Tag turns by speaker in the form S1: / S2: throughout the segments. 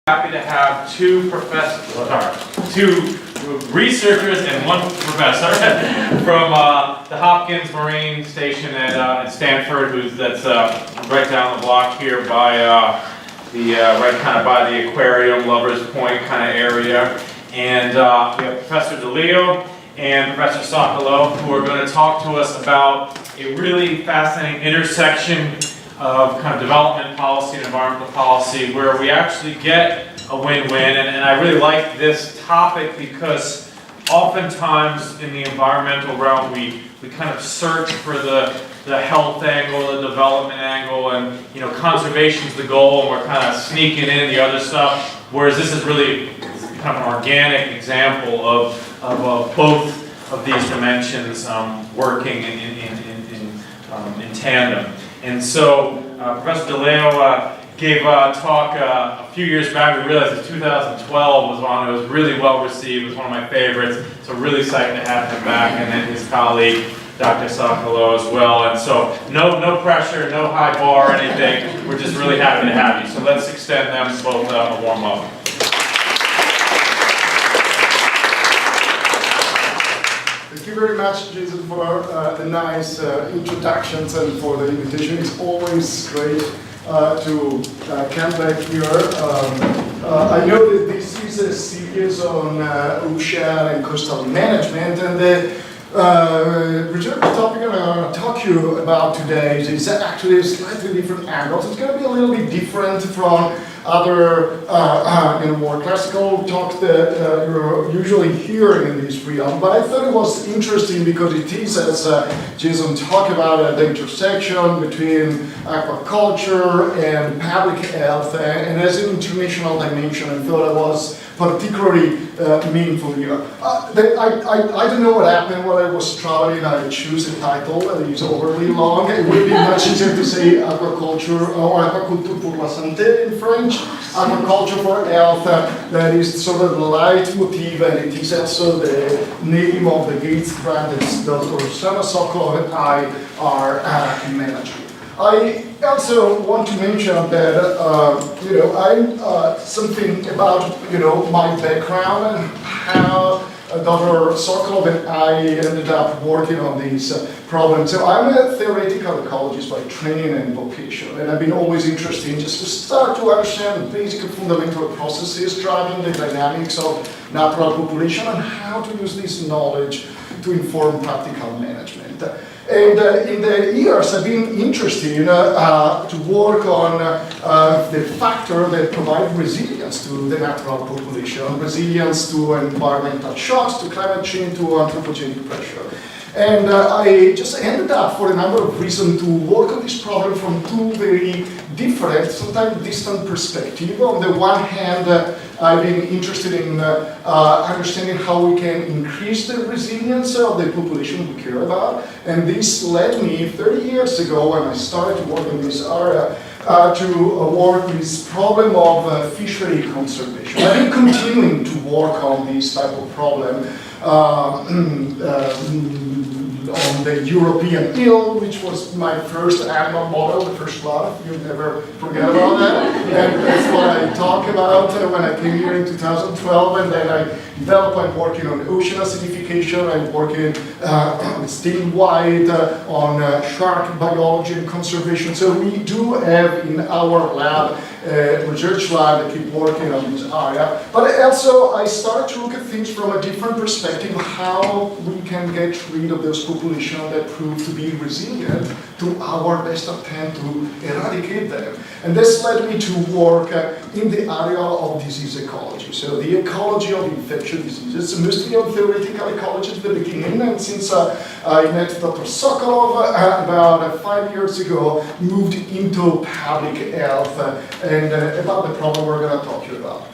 S1: Happy to have two researchers and one professor from the Hopkins Marine Station at Stanford, that's right down the block here by right kind of by the aquarium, Lover's Point kind of area. And we have Professor Giulio and Professor Sokolow, who are going to talk to us about a really fascinating intersection of kind of development policy and environmental policy, where we actually get a win-win. And I really like this topic because oftentimes in the environmental realm we kind of search for the health angle, the development angle, and conservation's the goal, and we're kind of sneaking in the other stuff. Whereas this is really kind of an organic example of both of these dimensions working in tandem. And so Professor Giulio gave a talk a few years back. We realized that 2012 was one that was really well received. It was one of my favorites. So really excited to have him back, and then his colleague, Dr. Sokolow, as well. And so no pressure, no high bar or anything. We're just really happy to have you. So let's extend them both a warm up.
S2: Thank you very much, Jason, for the nice introductions and for the invitation. It's always great to come back here. I know that this is a series on ocean and coastal management, and the research topic I'm going to talk to you about today is actually a slightly different angle. So it's going to be a little bit different from other more classical talks that you're usually hearing in this realm. But I thought it was interesting because it is, as Jason talked about, the intersection between aquaculture and public health, and as an international dimension, I thought it was particularly meaningful here. I don't know what happened while I was traveling. I choose a title that is overly long. It would be much easier to say aquaculture or aquaculture pour la santé in French. Aquaculture for health, that is sort of the leitmotif, and it is also the name of the Gates grant that Dr. Sokolow and I are managing. I also want to mention that I'm something about my background and how Dr. Sokolow and I ended up working on these problems. So I'm a theoretical ecologist by training and vocation, and I've been always interested in just to start to understand the basic fundamental processes driving the dynamics of natural population and how to use this knowledge to inform practical management. And in the years, I've been interested to work on the factor that provide resilience to the natural population, resilience to environmental shocks, to climate change, to anthropogenic pressure. And I just ended up, for a number of reasons, to work on this problem from two very different, sometimes distant perspectives. On the one hand, I've been interested in understanding how we can increase the resilience of the population we care about. And this led me 30 years ago, when I started to work in this area, to work with this problem of fishery conservation. I've been continuing to work on this type of problem on the European eel, which was my first animal model, the first love. You never forget about that. And that's what I talk about when I came here in 2012. And then I developed, I'm working on ocean acidification, I'm working statewide on shark biology and conservation. So we do have in our lab, research lab, that keep working on this area. But also I started to look at things from a different perspective, how we can get rid of those populations that prove to be resilient to our best attempt to eradicate them. And this led me to work in the area of disease ecology. So the ecology of infectious diseases, mostly on theoretical ecology at the beginning, and since I met Dr. Sokolow about 5 years ago, moved into public health and about the problem we're going to talk to you about.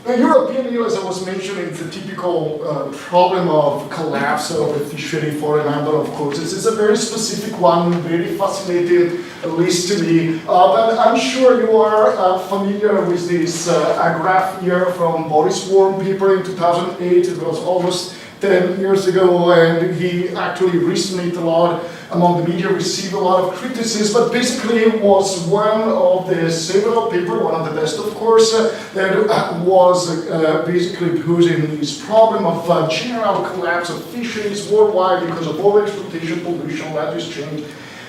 S2: The European eel, as I was mentioning, is a typical problem of collapse of the fishery for a number of causes. It's a very specific one, very fascinating, at least to me. But I'm sure you are familiar with this graph here from Boris Worm paper in 2008. It was almost 10 years ago, and he actually resonated a lot among the media, received a lot of criticism, but basically was one of the several people, one of the best of course, that was basically posing this problem of general collapse of fisheries worldwide because of overexploitation, pollution, land use change,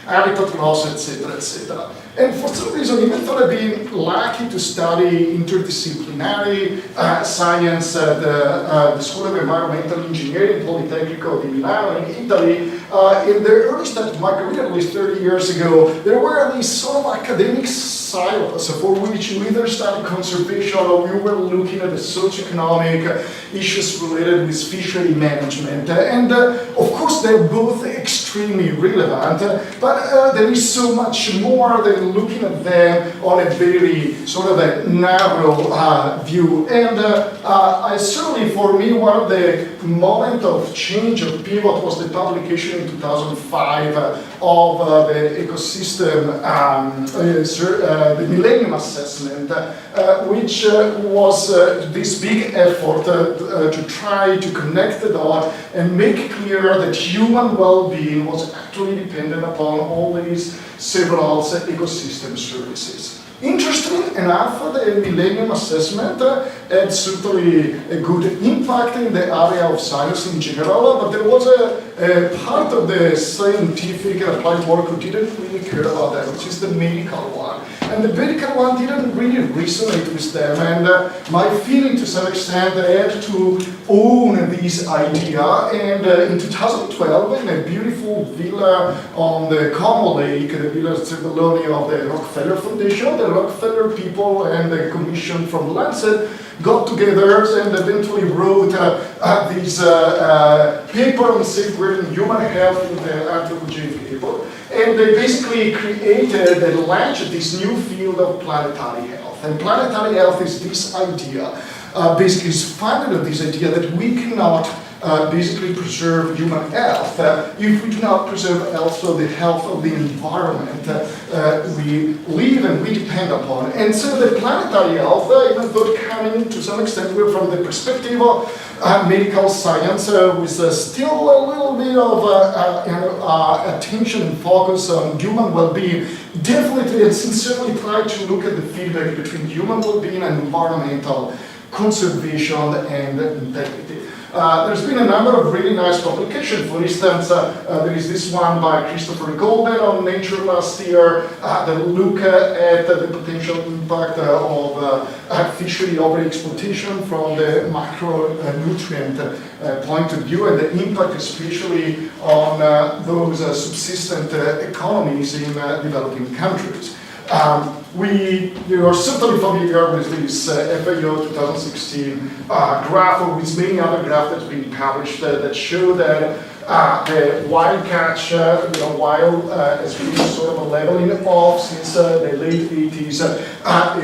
S2: habitat loss, etc., etc. And for some reason, even though I've been lucky to study interdisciplinary science at the School of Environmental Engineering, Politecnico di Milano in Italy, in the early stage of my career, at least 30 years ago, there were these sort of academic silos for which we either studied conservation or we were looking at the socioeconomic issues related with fishery management. And of course, they're both extremely relevant, but there is so much more than looking at them on a very sort of a narrow view. And certainly for me, one of the moment of change of pivot was the publication in 2005 of the ecosystem, the Millennium Assessment, which was this big effort to try to connect the dot and make clear that human well-being was actually dependent upon all these several ecosystem services. Interesting enough, the Millennium Assessment had certainly a good impact in the area of science in general, but there was a part of the scientific and applied work who didn't really care about that, which is the medical one. And the medical one didn't really resonate with them, and my feeling to some extent I had to own this idea, and in 2012 in a beautiful villa on the Como Lake, the Villa Cervelloni of the Rockefeller Foundation, the Rockefeller people and the commission from Lancet got together and eventually wrote this paper on safeguarding human health in the anthropogenic paper. And they basically created and launched this new field of planetary health. And planetary health is this idea, basically is founded on this idea that we cannot basically preserve human health if we do not preserve also the health of the environment we live and we depend upon. And so the planetary health, even though coming to some extent from the perspective of medical science, with still a little bit of attention and focus on human well-being, definitely and sincerely try to look at the feedback between human well-being and environmental conservation and integrity. There's been a number of really nice publications. For instance, there is this one by Christopher Golden on Nature last year that look at the potential impact of fishery overexploitation from the macronutrient point of view, and the impact especially on those subsistent economies in developing countries. You are certainly familiar with this FAO 2016 graph, or with many other graphs that's been published that show that the wild catch, wild has been sort of a leveling off since the late 80s,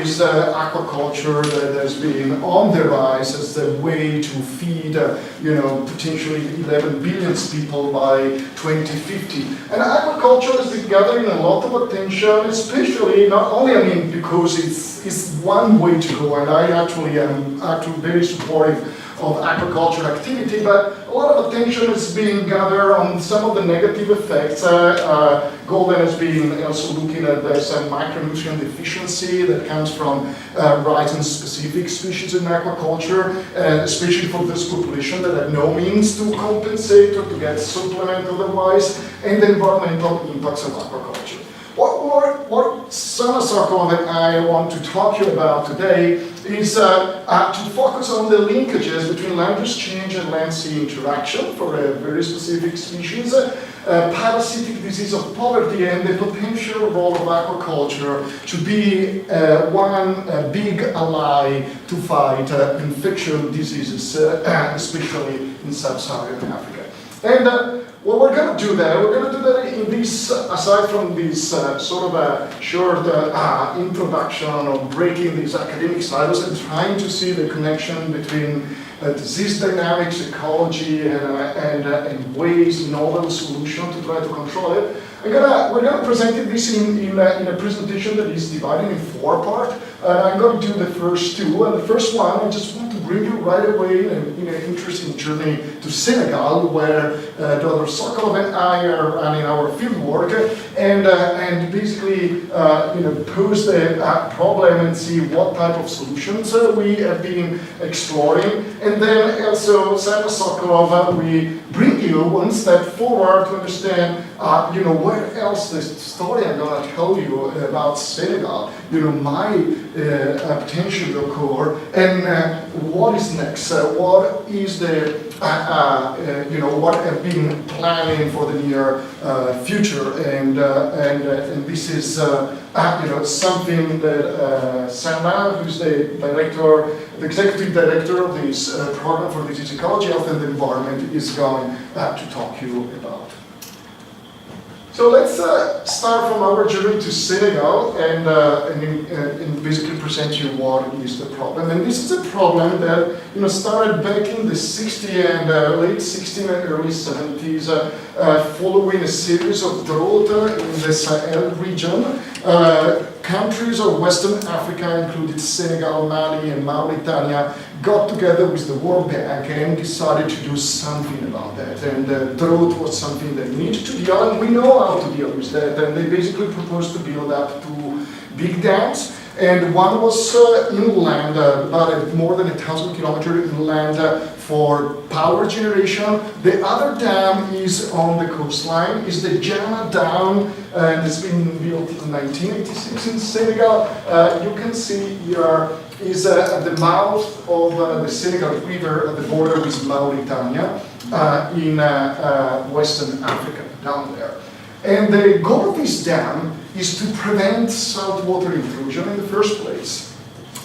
S2: is aquaculture that has been on the rise as the way to feed, potentially 11 billion people by 2050. And aquaculture has been gathering a lot of attention, especially not only, because it's one way to go, and I actually am very supportive of aquaculture activity, but a lot of attention is being gathered on some of the negative effects. Golden has been also looking at some micronutrient deficiency that comes from rising specific species in aquaculture, especially for this population that have no means to compensate or to get supplement otherwise, and the environmental impacts of aquaculture. What Susanne, Sokolow, and I want to talk to you about today is to focus on the linkages between land use change and land-sea interaction for a very specific species, parasitic disease of poverty, and the potential role of aquaculture to be one big ally to fight infectious diseases, especially in Sub-Saharan Africa. And well, we're going to do that in this, aside from this sort of a short introduction of breaking these academic silos and trying to see the connection between disease dynamics, ecology, and ways, novel solutions to try to control it. We're going to present this in a presentation that is divided in 4 parts. I'm going to do the first 2, and the first one, I just want to bring you right away in an interesting journey to Senegal, where Dr. Sokolow and I are running our field work, and basically pose the problem and see what type of solutions we have been exploring. And then also, Dr. Sokolow, we bring you one step forward to understand, where else the story I'm going to tell you about Senegal, my potential to occur, and what is next? What is the, what I've been planning for the near future, and this is, something that Susanne, who's the executive director of this program for disease ecology, health and environment, is going to talk to you about. So let's start from our journey to Senegal and basically present you what is the problem. And this is a problem that started back in the 60s and late 60s and early 70s, following a series of drought in the Sahel region. Countries of Western Africa, including Senegal, Mali, and Mauritania, got together with the World Bank and decided to do something about that. And drought was something they needed to deal, and we know how to deal with that. And they basically proposed to build up 2 big dams. And one was inland, about more than 1,000 kilometers inland for power generation. The other dam is on the coastline, is the Jana Dam, and it's been built in 1986 in Senegal. You can see here is at the mouth of the Senegal River at the border with Mauritania in Western Africa, down there. And the goal of this dam is to prevent saltwater intrusion in the first place.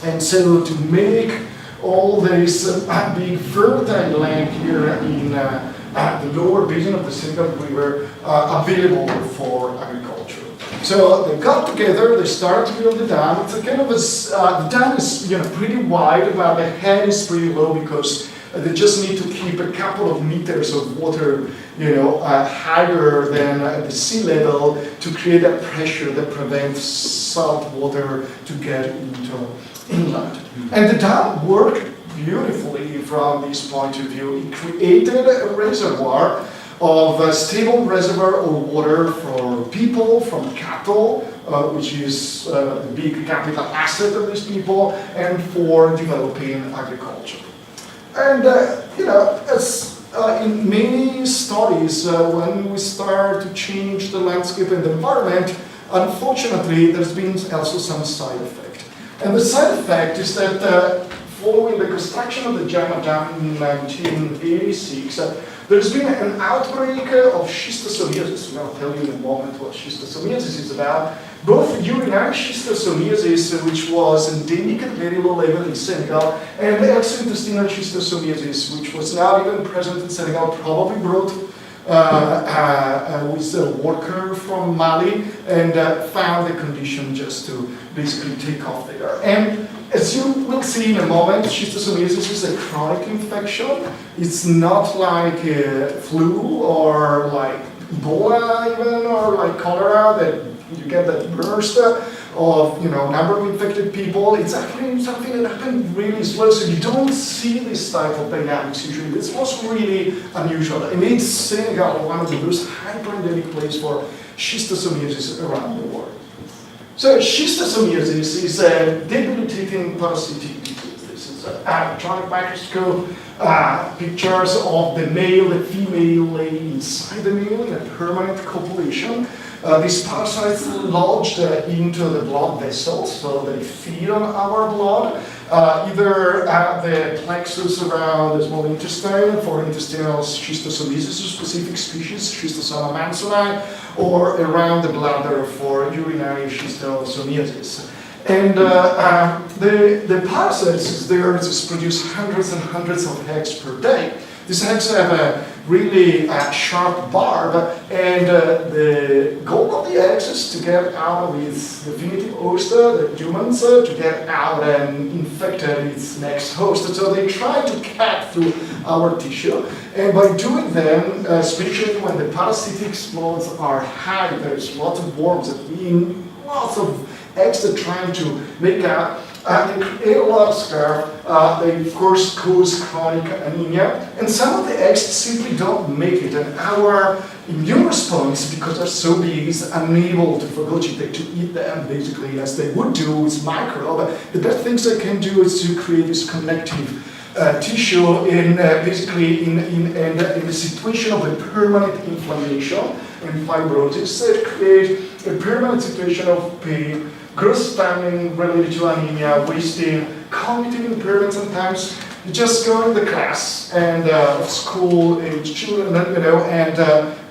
S2: And so to make all this big fertile land here in the lower basin of the Senegal River available for agriculture. So they got together, they started to build the dam. It's a kind of the dam is pretty wide, but the head is pretty low because they just need to keep a couple of meters of water, higher than the sea level to create that pressure that prevents salt water to get into inland. And the dam worked beautifully from this point of view. It created a reservoir of a stable reservoir of water for people, from cattle, which is a big capital asset of these people, and for developing agriculture. And, as in many studies, when we start to change the landscape and the environment, unfortunately, there's been also some side effect. And the side effect is that following the construction of the Jana Dam in 1986, there's been an outbreak of schistosomiasis, and I'll tell you in a moment what schistosomiasis is about. Both urinary schistosomiasis, which was endemic at very low level in Senegal, and extraintestinal schistosomiasis, which was not even present in Senegal, probably brought with a worker from Mali, and found the condition just to basically take off there. And as you will see in a moment, schistosomiasis is a chronic infection. It's not like flu or like Ebola even, or like cholera, that you get that burst of number of infected people. It's actually something that happens really slow, so you don't see this type of dynamics usually. This was really unusual. It made Senegal one of the most hyper-endemic places for schistosomiasis around the world. So schistosomiasis is a debilitating parasitic disease. This is an electronic microscope pictures of the male and female lay inside the male in a permanent copulation. These parasites lodged into the blood vessels, so they feed on our blood, either at the plexus around the small intestine for intestinal schistosomiasis, a specific species, Schistosomiasis, or around the bladder for urinary schistosomiasis. And the parasites there just produce hundreds and hundreds of eggs per day. These eggs have a really sharp barb, and the goal of the eggs is to get out of its definitive host, the humans, to get out and infect its next host. So they try to cut through our tissue, and by doing them, especially when the parasitic loads are high, there's lots of worms that mean lots of eggs that are trying to make out. they create a lot of scarf, they of course cause chronic anemia, and some of the eggs simply don't make it, and our immune response, because they're so big, is unable to phagocytate, to eat them basically as they would do with microbe. The best things they can do is to create this connective tissue in the situation of a permanent inflammation and fibrosis. They create a permanent situation of pain, gross stunning related to anemia, wasting, cognitive impairment sometimes. You just go in the class and school age children,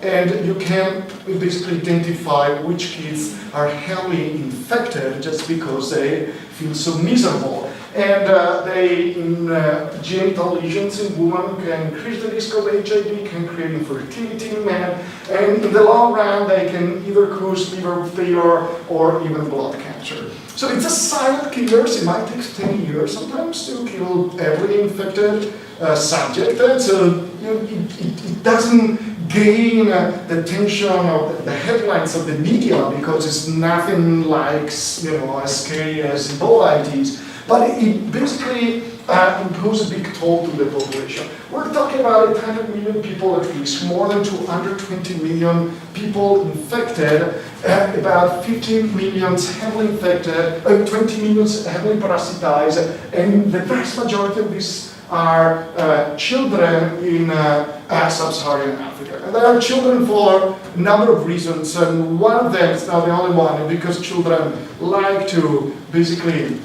S2: and you can basically identify which kids are heavily infected just because they feel so miserable. And genital lesions in women can increase the risk of HIV, can create infertility in men, and in the long run they can either cause liver failure or even blood cancer. So it's a silent killer. It might take 10 years sometimes to kill every infected subject. So it doesn't gain the attention of the headlines of the media because it's nothing like as scary as Ebola it is. But it basically imposes a big toll to the population. We're talking about 800 million people at risk, more than 220 million people infected, about 15 million heavily infected, 20 million heavily parasitized, and the vast majority of these are children in Sub-Saharan Africa. And they are children for a number of reasons, and one of them is not the only one, because children like to basically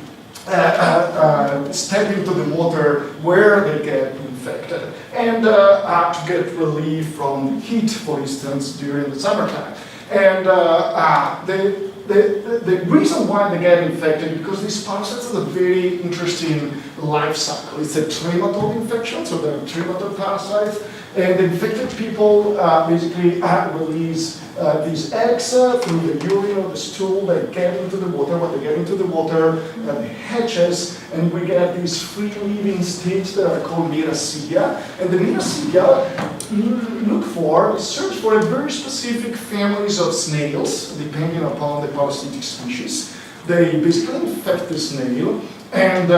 S2: step into the water where they get infected and to get relief from heat, for instance, during the summertime. And the reason why they get infected is because these parasites have a very interesting life cycle. It's a trematode infection, so they're trematode parasites, and the infected people basically release these eggs through the urine or the stool. They get into the water. When they get into the water, it hatches, and we get these free-living states that are called miracidia. And the miracidia search for a very specific families of snails, depending upon the parasitic species. They basically infect the snail, and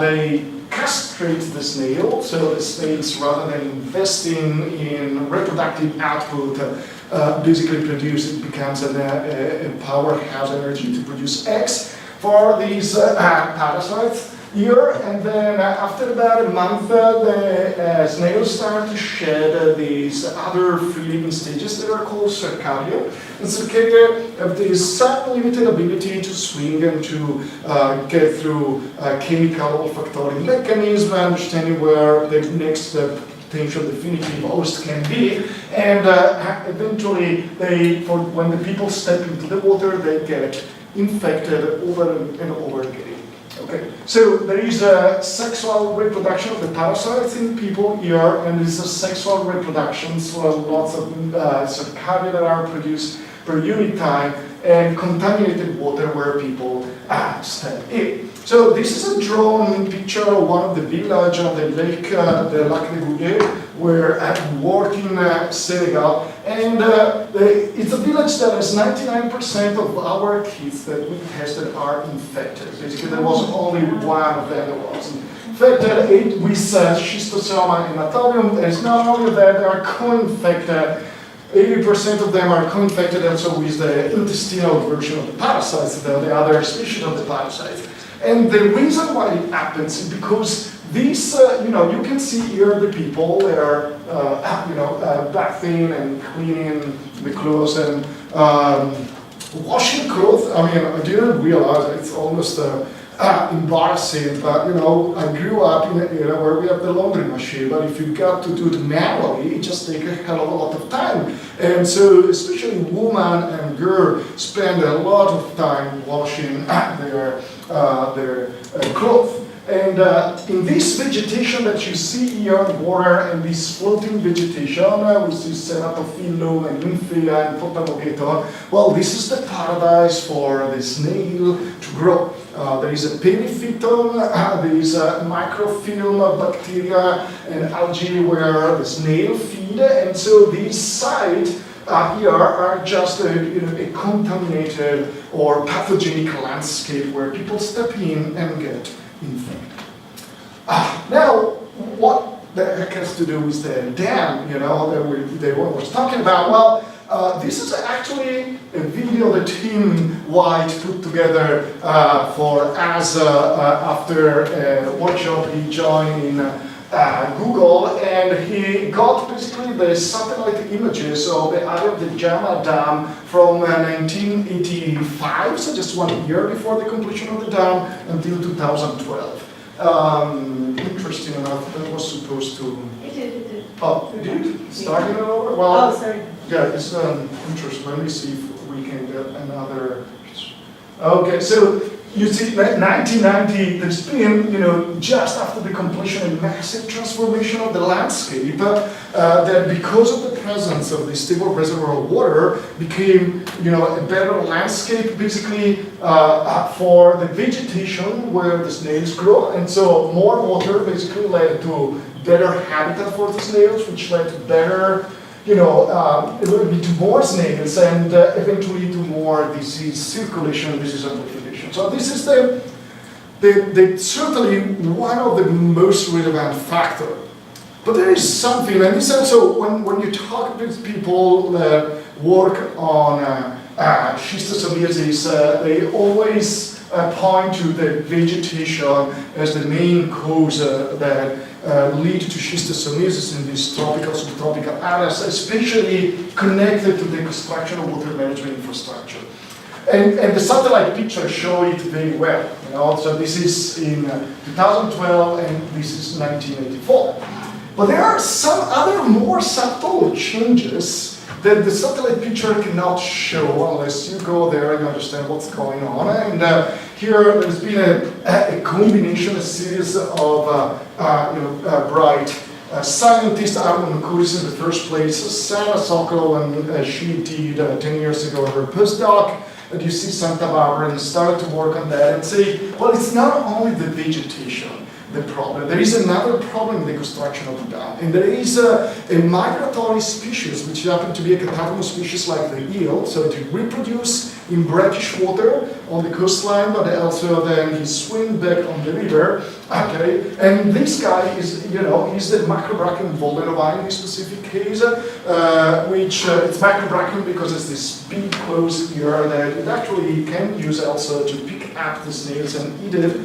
S2: they castrate the snail, so the snails, rather than investing in reproductive output, basically it becomes a powerhouse energy to produce eggs for these parasites here, and then after about a month, the snails start to shed these other free-living stages that are called circaria. And circaria have this limited ability to swing and to get through chemical olfactory mechanism, understanding where the next potential definitive host can be, and eventually when the people step into the water, they get infected over and over again. Okay, so there is a sexual reproduction of the parasites in people here, and there is a sexual reproduction, so lots of circaria that are produced per unit time, and contaminated water where people step in. So this is a drawn picture of one of the villages on the lake, the Lac de Giulio, where I'm working in Senegal, and it's a village that has 99% of our kids that we tested are infected. Basically, there was only one of them that was infected with Schistosomiasis, and it's not only that, they are co-infected. 80% of them are co-infected also with the intestinal version of the parasites, the other species of the parasites. And the reason why it happens is because these, you can see here the people, they are, bathing and cleaning the clothes and washing clothes. I mean, I didn't realize it's almost embarrassing, but I grew up in an era where we have the laundry machine, but if you got to do it manually, it just takes a hell of a lot of time. And so, especially women and girls spend a lot of time washing their clothes. And in this vegetation that you see here on water, and this floating vegetation, which is Ceratophyllum and Nymphea and Potamogeton, well, this is the paradise for the snail to grow. There is a periphyton, there is a microfilm of bacteria and algae where the snail feed, and so this site here are just a contaminated or pathogenic landscape where people step in and get infected. Now, what the heck has to do with the dam, that they were talking about? Well, this is actually a video that Tim White put together for us after a workshop he joined in Google, and he got basically the satellite images of the Area de Jama Dam from 1985, so just 1 year before the completion of the dam, until 2012. Interesting enough, that was supposed to...
S3: It did.
S2: Oh, it did? Starting over? Well,
S3: oh, sorry.
S2: yeah, it's interesting. Let me see if we can get another... Okay, so you see, 1990, there's been, just after the completion, a massive transformation of the landscape that because of the presence of the stable reservoir of water became, a better landscape basically for the vegetation where the snails grow. And so more water basically led to better habitat for the snails, which led to better, it will be to more snails and eventually to more disease circulation, disease amplification. So this is the certainly one of the most relevant factors. But there is something, and this also, when you talk with people that work on schistosomiasis, they always point to the vegetation as the main cause that lead to schistosomiasis in these tropical, subtropical areas, especially connected to the construction of water management infrastructure. And the satellite pictures show it very well. So this is in 2012 and this is 1984. But there are some other more subtle changes that the satellite picture cannot show unless you go there and understand what's going on. And here there's been a combination, a series of bright scientists out on the course in the first place. Susanne Sokolow, and she did 10 years ago her postdoc at UC Santa Barbara and started to work on that and say, well, it's not only the vegetation the problem. There is another problem in the construction of the dam, and there is a migratory species which happen to be a cataphomus species like the eel, so to reproduce in brackish water on the coastline, but also then he swims back on the river. Okay, and this guy is, he's the Macrobrachium volderovi in this specific case, which it's Macrobrachium because it's this big closed ear that it actually can use also to pick up the snails and eat it.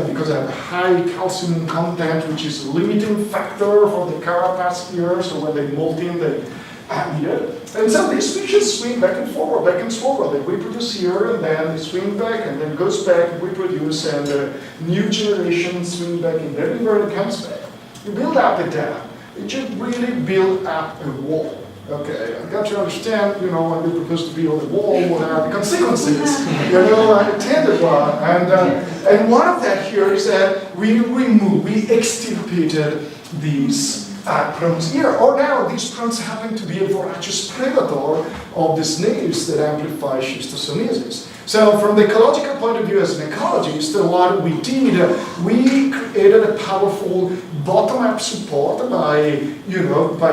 S2: Because they have a high calcium content, which is a limiting factor for the carapace here, so when they molting, they eat it. And so these species swing back and forward. They reproduce here, and then they swing back, and then goes back, and reproduce, and new generations swing back in the river and comes back. You build up a dam. It should really build up a wall. Okay, I've got to understand, when we propose to build a wall, what are the consequences, intended one. And one of that here is that we extirpated these prawns here. Or now these prawns happen to be a voracious predator of the snails that amplify schistosomiasis. So from the ecological point of view as an ecologist, what we did, we created a powerful bottom-up support by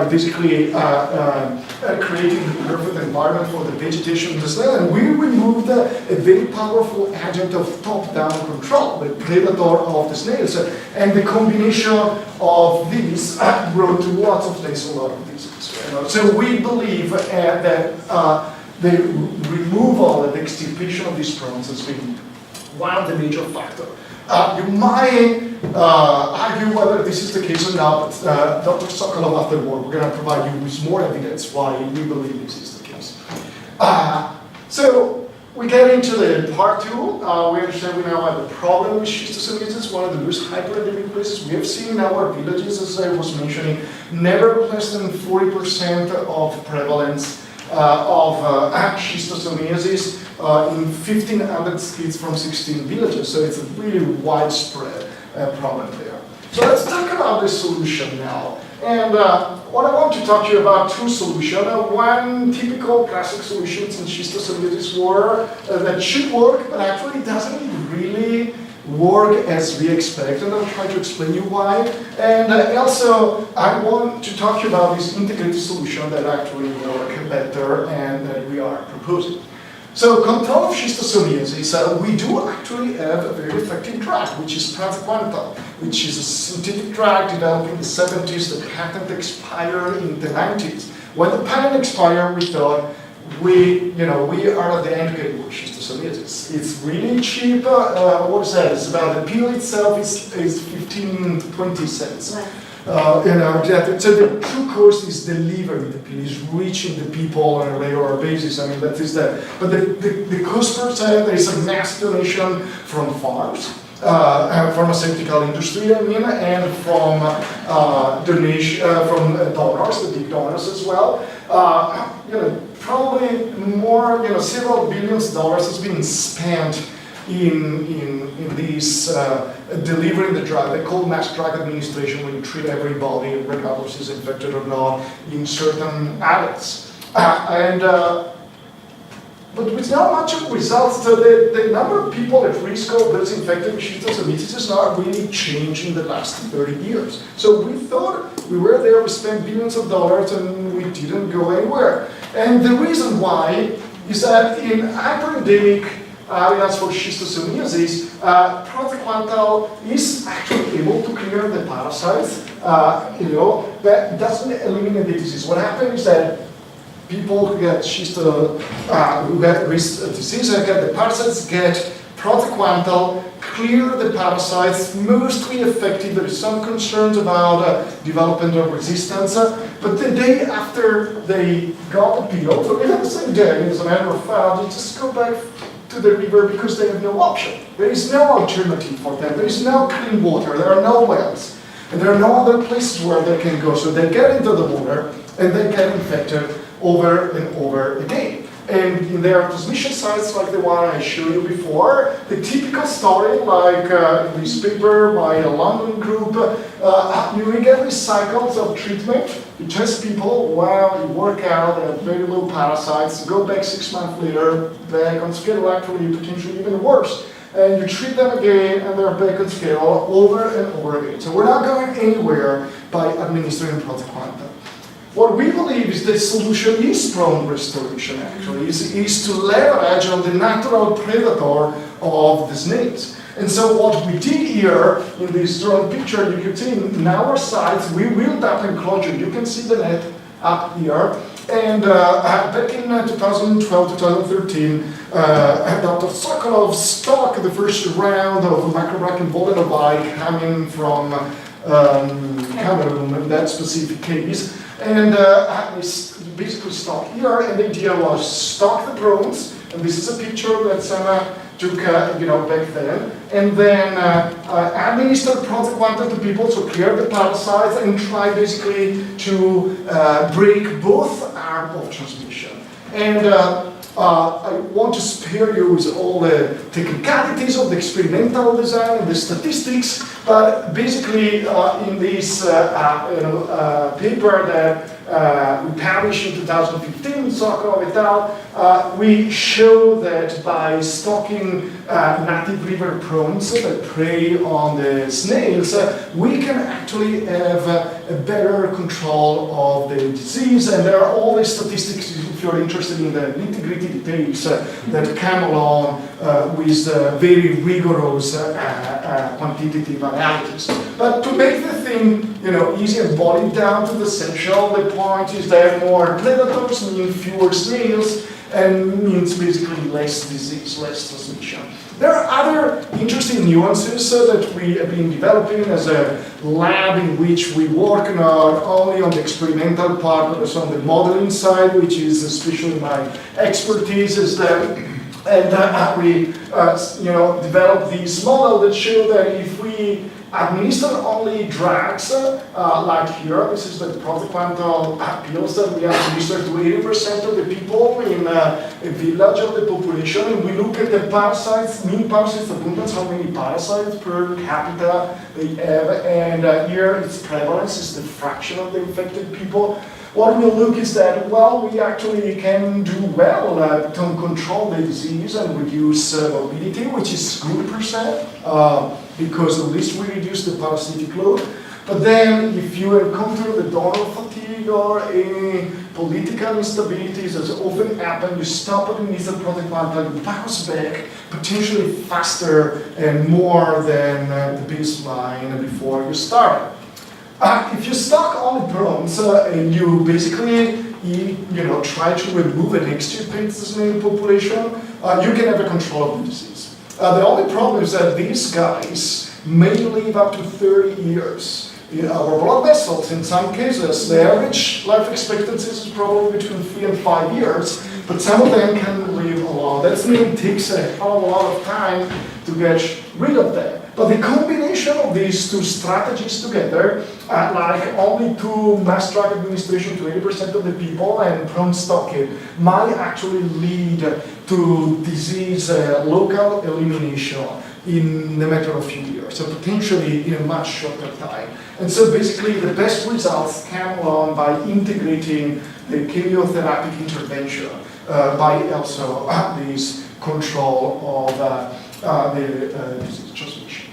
S2: basically creating the perfect environment for the vegetation of the snail, and we removed a very powerful agent of top-down control, the predator of the snails. And the combination of these brought to lots of things, a lot of diseases. So we believe that the removal and extirpation of these prawns has been one of the major factors. You might argue whether this is the case or not, but Dr. Sokolow afterward, we're going to provide you with more evidence why we believe this is the case. So we get into the part two. We understand we now have a problem with schistosomiasis, one of the most hyper-endemic places we have seen in our villages, as I was mentioning, never less than 40% of prevalence of schistosomiasis in 1,500 kids from 16 villages. So it's a really widespread problem there. So let's talk about the solution now. And what I want to talk to you about two solutions. One typical classic solution in schistosomiasis were that should work, but actually doesn't really work as we expect, and I'll try to explain you why. And also, I want to talk about this integrated solution that actually work better and that we are proposing. So, control of schistosomiasis, we do actually have a very effective drug, which is praziquantel, which is a synthetic drug developed in the 70s. The patent expired in the 90s. When the patent expired, we thought, we are at the end game with schistosomiasis. It's really cheap. What is that? It's about the pill itself is 15-20 cents. So the true cost is delivering the pill, is reaching the people on a regular basis. I mean, that is that. But the cost per cent, there is a mass donation from farms, pharmaceutical industry, I mean, and from from donors, the big donors as well. Probably more, several billions of dollars has been spent in these delivering the drug. They call mass drug administration when you treat everybody, regardless is infected or not, in certain adults. But with not much of results, the number of people at risk of those infected with schistosomiasis has not really changed in the last 30 years. So we thought we were there, we spent billions of dollars, and we didn't go anywhere. And the reason why is that in hyperendemic areas for schistosomiasis, praziquantel is actually able to clear the parasites, that doesn't eliminate the disease. What happens is that people who get who get disease, the parasites get praziquantel, clear the parasites, mostly effective. There is some concerns about development of resistance, but the day after they got the pill, so the same day, as a matter of fact, they just go back to the river because they have no option. There is no alternative for them. There is no clean water. There are no wells. And there are no other places where they can go. So they get into the water and they get infected over and over again. And in their transmission sites like the one I showed you before, the typical story, like this paper by a London group, you get these cycles of treatment. You test people, you work out, they have very low parasites, go back 6 months later, back on scale, actually potentially even worse. And you treat them again, and they're back on scale over and over again. So we're not going anywhere by administering praziquantel. What we believe is the solution is prawn restoration, actually, is to leverage on the natural predator of the snails. And so what we did here in this drone picture, you can see in our sites, we built up Ecology. You can see the net up here. And back in 2012-2013, Dr. Sokolow stocked the first round of microbrachian coming from Cameroon in that specific case. And basically stock here, and the idea was stock the prawns, and this is a picture that Sana took back then, and then administer praziquantel to people to clear the parasites and try basically to break both arms of transmission. And I want to spare you with all the technicalities of the experimental design and the statistics, but basically in this paper that we published in 2015, Sokolow et al., we show that by stocking native river prawns that prey on the snails, we can actually have a better control of the disease, and there are all the statistics if you're interested in the nitty-gritty details that come along with very rigorous quantitative analysis. But to make the thing easy and boil it down to the essential, the point is that more predators mean fewer snails and means basically less disease, less transmission. There are other interesting nuances that we have been developing as a lab in which we work not only on the experimental part, but also on the modeling side, which is especially my expertise. Is that, and we developed this model that show that if we administer only drugs, like here, this is the praziquantel pills that we administer to 80% of the people in a village of the population, and we look at the parasites, mean parasites abundance, how many parasites per capita they have, and here its prevalence is the fraction of the infected people. what we look is that, well, we actually can do well to control the disease and reduce morbidity, which is good per se, because at least we reduce the parasitic load. But then, if you encounter the donor fatigue or any political instabilities, as often happen, you stop at the nasal protein plant and bounce back potentially faster and more than the baseline before you start. If you stock only prawns and you basically try to remove and extirpate the snail population, you can have a control of the disease. The only problem is that these guys may live up to 30 years. In our blood vessels, in some cases, the average life expectancy is probably between 3 and 5 years, but some of them can live a lot. That means it takes a hell of a lot of time to get rid of them. But the combination of these two strategies together, like only to mass drug administration to 80% of the people and prawn stocking, might actually lead to disease local elimination in a matter of a few years, so potentially in a much shorter time. And so basically the best results come along by integrating the chemotherapeutic intervention by also this control of the disease transmission.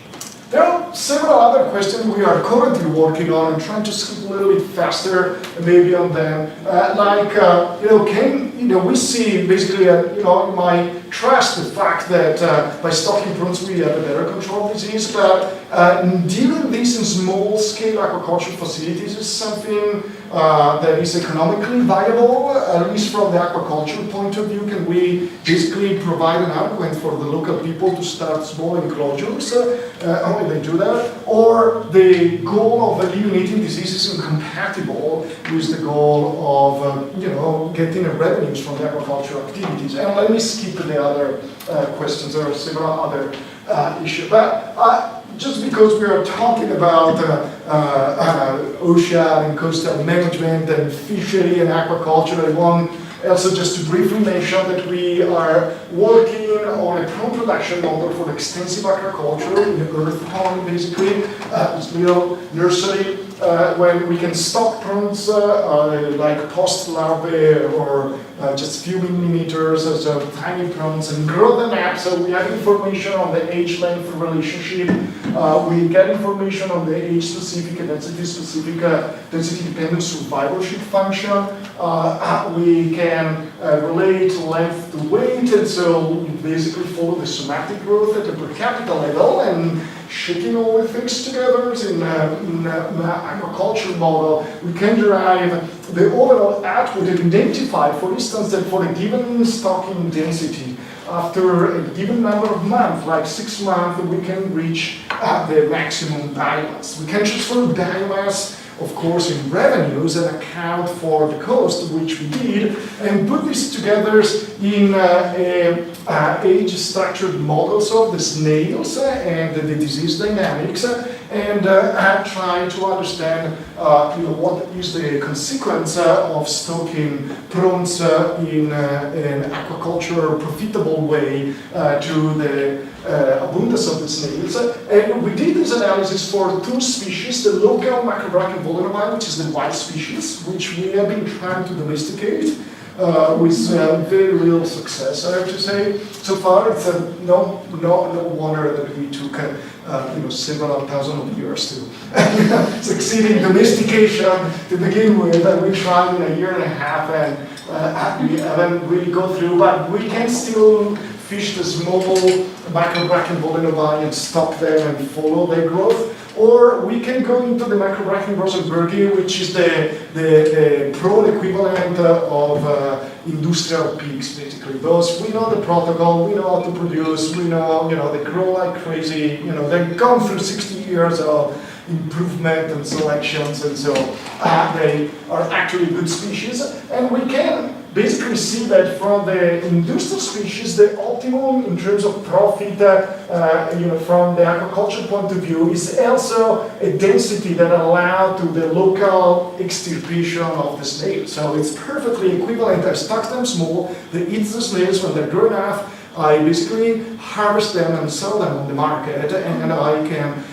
S2: There are several other questions we are currently working on and trying to skip a little bit faster maybe on them. We see basically, you might trust the fact that by stocking prawns we have a better control of disease, but dealing this in small-scale aquaculture facilities is something that is economically viable, at least from the aquaculture point of view. Can we basically provide an argument for the local people to start small enclosures? How will they do that? Or the goal of eliminating disease is incompatible with the goal of getting revenues from the aquaculture activities. And let me skip the other questions. There are several other issues. But just because we are talking about ocean and coastal management and fishery and aquaculture, I want also just to briefly mention that we are working on a prawn production model for extensive aquaculture in the earth pond, basically, this little nursery when we can stock prawns like post-larvae or just few millimeters, so tiny prawns, and grow them up. So we have information on the age-length relationship. We get information on the age-specific and density-specific, density-dependent survivorship function. We can relate length to weight, and so we basically follow the somatic growth at the per capita level, and shaking all the things together in an aquaculture model, we can derive the overall output and identify, for instance, that for a given stocking density, after a given number of months, like 6 months, we can reach the maximum biomass. We can transfer biomass, of course, in revenues and account for the cost, which we did, and put this together in age-structured models of the snails and the disease dynamics, and try to understand what is the consequence of stocking prawns in an aquaculture profitable way to the abundance of the snails. And we did this analysis for 2 species, the local macrobrachian volanovi, which is the wild species, which we have been trying to domesticate with very little success, I have to say. So far, it's no wonder that we took several thousand of years to succeed in domestication to begin with. And we tried in a year and a half, and we haven't really go through, but we can still fish the small macrobrachian volanovi and stock them and follow their growth. Or we can go into the macrobrachian rosenbergi, which is the prawn equivalent of industrial pigs, basically. Those, we know the protocol, we know how to produce, we know, they grow like crazy, they've gone through 60 years of improvement and selections, and so they are actually good species. And we can basically see that from the industrial species, the optimum in terms of profit, from the aquaculture point of view, is also a density that allows to the local extirpation of the snail. So it's perfectly equivalent. I stock them small, they eat the snails when they're grown up. I basically harvest them and sell them on the market, and I can,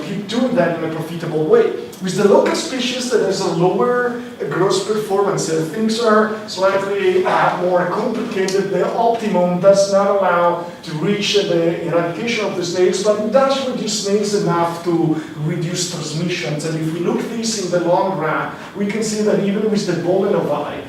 S2: keep doing that in a profitable way. With the local species that has a lower gross performance, things are slightly more complicated. The optimum does not allow to reach the eradication of the snails, but it does reduce snails enough to reduce transmissions. And if we look at this in the long run, we can see that even with the Bolenovi,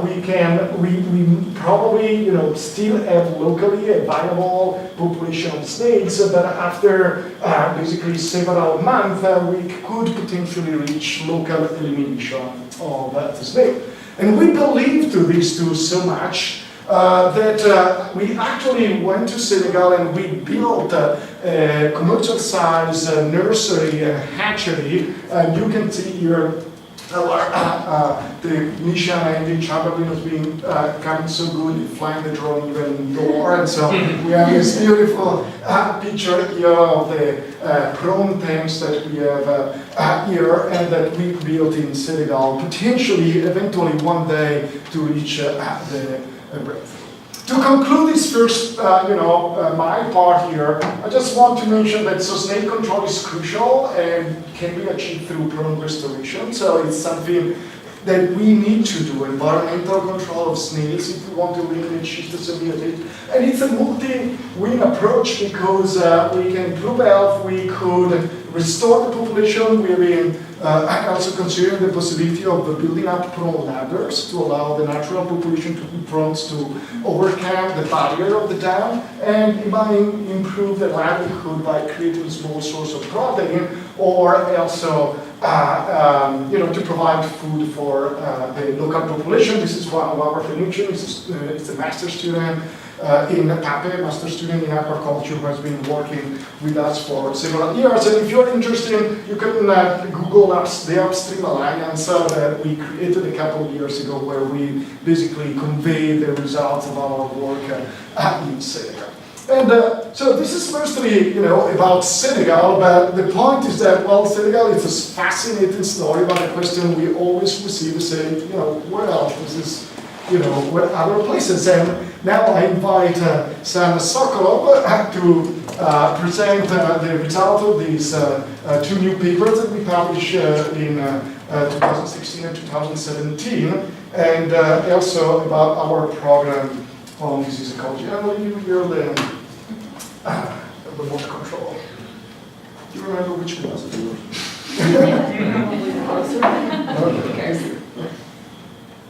S2: we probably still have locally a viable population of snails, but after basically several months, we could potentially reach local elimination of the snail. And we believe to this too so much that we actually went to Senegal and we built a commercial size nursery and hatchery. And you can see here the Misha and the Chamberlain has been coming so good, flying the drone even more, and so we have this beautiful picture here of the prawn tanks that we have here and that we built in Senegal, potentially, eventually one day to reach the breakthrough. To conclude this first, my part here, I just want to mention that snail control is crucial and can be achieved through prawn restoration. So it's something that we need to do, environmental control of snails if we want to limit Schistosomiasis. And it's a multi-win approach because we can improve health, we could restore the population. We've been also considering the possibility of building up prawn ladders to allow the natural population to be prawns to overcome the barrier of the dam, and it might improve the livelihood by creating a small source of protein, or also to provide food for the local population. This is one of our clinicians. It's a master student in PAPE, master student in aquaculture, who has been working with us for several years. And if you're interested, you can Google the Upstream Alliance that we created a couple of years ago, where we basically convey the results of our work in Senegal. And so this is mostly, about Senegal, but the point is that, well, Senegal is a fascinating story, but the question we always receive is saying, where else? This is, where other places? And now I invite Sokolow to present the result of these two new papers that we published in 2016 and 2017, and also about our program on disease ecology. I will give you the remote control. Do you remember which class it was?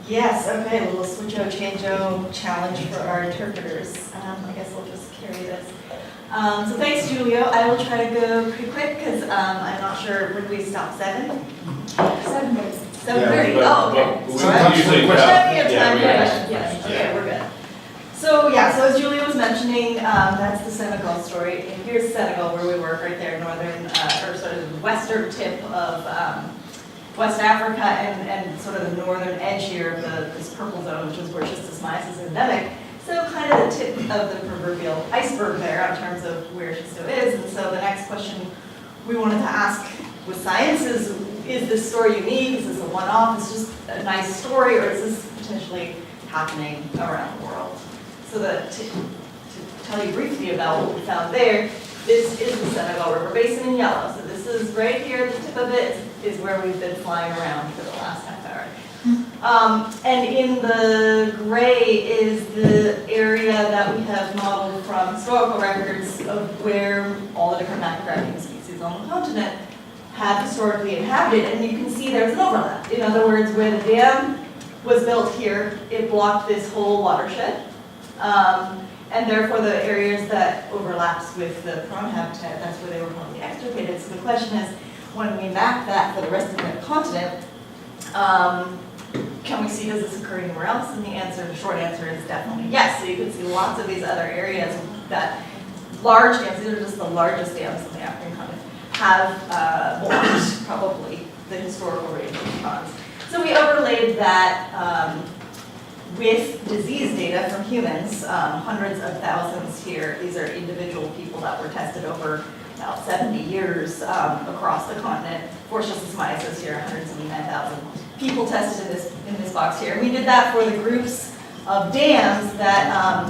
S3: Yes, okay, a little switcho-chango challenge for our interpreters. I guess we'll just carry this. So thanks, Giulio. I will try to go pretty quick because I'm not sure when we stop. 7? 7:30. 7:30. Oh, okay.
S1: But
S3: All right.
S1: usually,
S3: Plenty of time for
S1: yeah,
S3: questions. Yes. Okay, we're good. So yeah, so as Giulio was mentioning, that's the Senegal story. And here's Senegal, where we work, right there, northern, or sort of the western tip of West Africa, and sort of the northern edge here of this purple zone, which is where Schistosomiasis is endemic. So kind of the tip of the proverbial iceberg there in terms of where Schisto is. And so the next question we wanted to ask with science is this story unique? Is this a one-off? Is this just a nice story, or is this potentially happening around the world? So to tell you briefly about what we found there, this is the Senegal River Basin in yellow. So this is right here, the tip of it is where we've been flying around for the last half hour. And in the gray is the area that we have modeled from historical records of where all the different macrocracking species on the continent have historically inhabited. And you can see there's an overlap. In other words, where the dam was built here, it blocked this whole watershed. And therefore the areas that overlaps with the prawn habitat, that's where they were probably extirpated. So the question is, when we map that for the rest of the continent, can we see, does this occur anywhere else? And the short answer is definitely yes. So you can see lots of these other areas that large dams, these are just the largest dams in the African continent, have blocked probably the historical range of prawns. So we overlaid that with disease data from humans, hundreds of thousands here. These are individual people that were tested over about 70 years across the continent for Schistosomiasis here, 179,000 people tested in this box here. We did that for the groups of dams that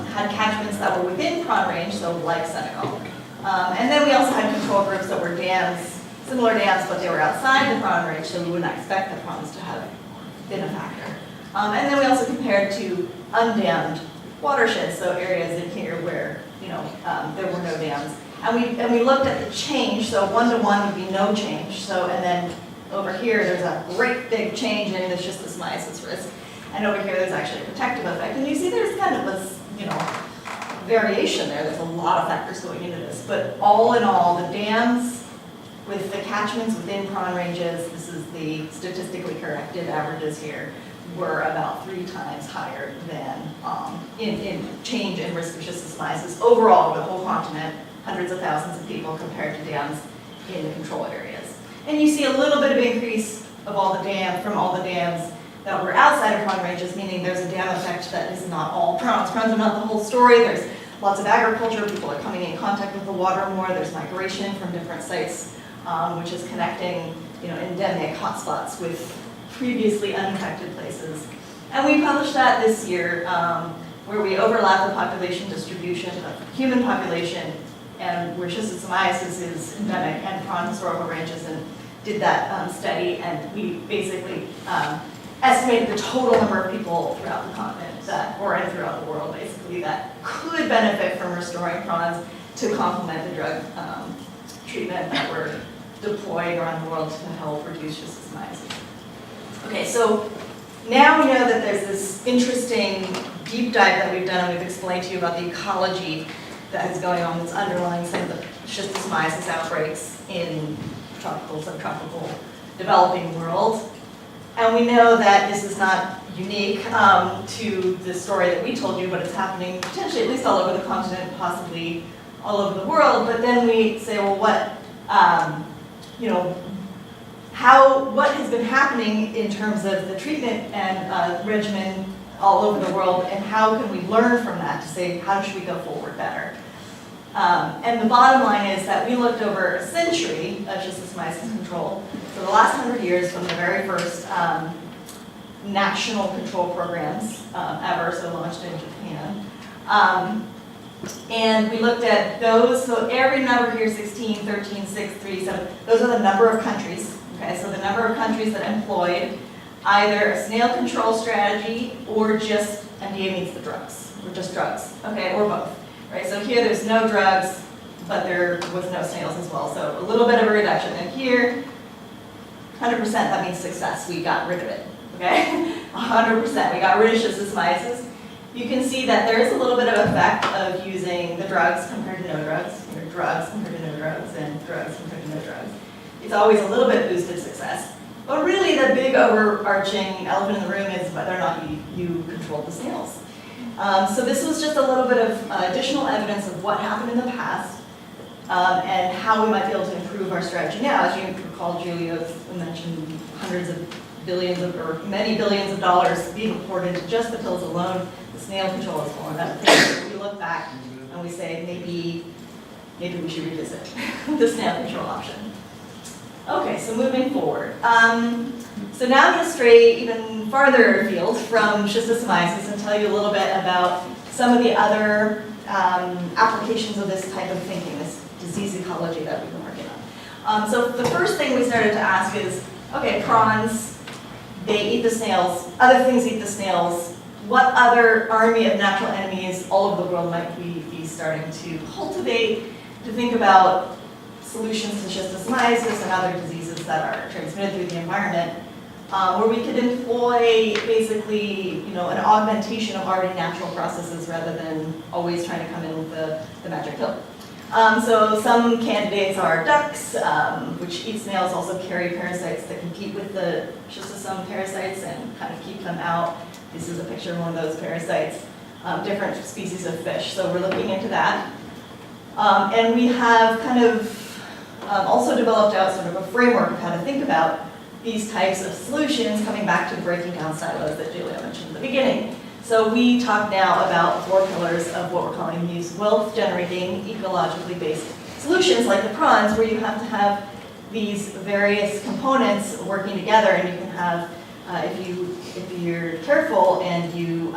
S3: had catchments that were within prawn range, so like Senegal. And then we also had control groups that were dams, similar dams, but they were outside the prawn range, so we would not expect the prawns to have been a factor. And then we also compared to undammed watersheds, so areas in here where there were no dams. And we looked at the change, so 1-to-1 would be no change. So, and then over here, there's a great big change in the schistosomiasis risk. And over here, there's actually a protective effect. And you see there's kind of this, variation there. There's a lot of factors going into this. But all in all, the dams with the catchments within prawn ranges, this is the statistically corrected averages here, were about 3 times higher than in change in risk of schistosomiasis overall over the whole continent, hundreds of thousands of people compared to dams in the control areas. And you see a little bit of increase of all the from all the dams that were outside of prawn ranges, meaning there's a dam effect that is not all prawns. Prawns are not the whole story. There's lots of agriculture. People are coming in contact with the water more. There's migration from different sites, which is connecting, endemic hotspots with previously unaffected places. And we published that this year, where we overlap the population distribution of human population and where schistosomiasis is endemic and prawn historical ranges, and did that study, and we basically estimated the total number of people throughout the continent and throughout the world, basically, that could benefit from restoring prawns to complement the drug treatment that we're deploying around the world to help reduce schistosomiasis. Okay, so now we know that there's this interesting deep dive that we've done, and we've explained to you about the ecology that is going on that's underlying some of the schistosomiasis outbreaks in tropical, subtropical, developing world. And we know that this is not unique to the story that we told you, but it's happening potentially at least all over the continent, possibly all over the world. But then we say, well, what has been happening in terms of the treatment and regimen all over the world, and how can we learn from that to say, how should we go forward better? And the bottom line is that we looked over a century of schistosomiasis control for the last 100 years, from the very first national control programs ever, so launched in Japan. And we looked at those, so every number here, 16, 13, 6, 3, 7, those are the number of countries. Okay, so the number of countries that employed either a snail control strategy or just NDA means the drugs, or just drugs, okay, or both. Right, so here there's no drugs, but there was no snails as well, so a little bit of a reduction. And here, 100%, that means success. We got rid of it, okay? 100%, we got rid of schistosomiasis. You can see that there is a little bit of effect of using the drugs compared to no drugs, or drugs compared to no drugs, and drugs compared to no drugs. It's always a little bit boosted success. But really the big overarching elephant in the room is whether or not you controlled the snails. So this was just a little bit of additional evidence of what happened in the past and how we might be able to improve our strategy now. As you recall, Giulio mentioned hundreds of billions or many billions of dollars being poured into just the pills alone. The snail control has fallen out of favor. We look back and we say maybe we should revisit the snail control option. Okay, so moving forward. So now I'm going to stray even farther afield from schistosomiasis and tell you a little bit about some of the other applications of this type of thinking, this disease ecology that we've been working on. So the first thing we started to ask is, okay, prawns, they eat the snails, other things eat the snails. What other army of natural enemies all over the world might we be starting to cultivate to think about solutions to schistosomiasis and other diseases that are transmitted through the environment, where we could employ basically, an augmentation of already natural processes rather than always trying to come in with the magic pill. So some candidates are ducks, which eat snails, also carry parasites that compete with the schistosome parasites and kind of keep them out. This is a picture of one of those parasites. Different species of fish, so we're looking into that. And we have kind of also developed out sort of a framework of how to think about these types of solutions, coming back to the breaking down silos that Giulio mentioned at the beginning. So we talk now about 4 pillars of what we're calling these wealth-generating, ecologically based solutions, like the prawns, where you have to have these various components working together, and you can have, if you're careful and you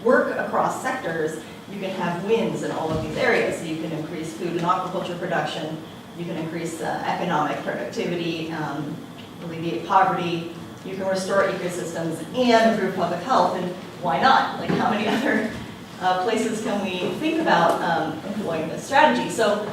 S3: work across sectors, you can have wins in all of these areas. So you can increase food and aquaculture production, you can increase economic productivity, alleviate poverty, you can restore ecosystems and improve public health, and why not? Like, how many other places can we think about employing this strategy? So,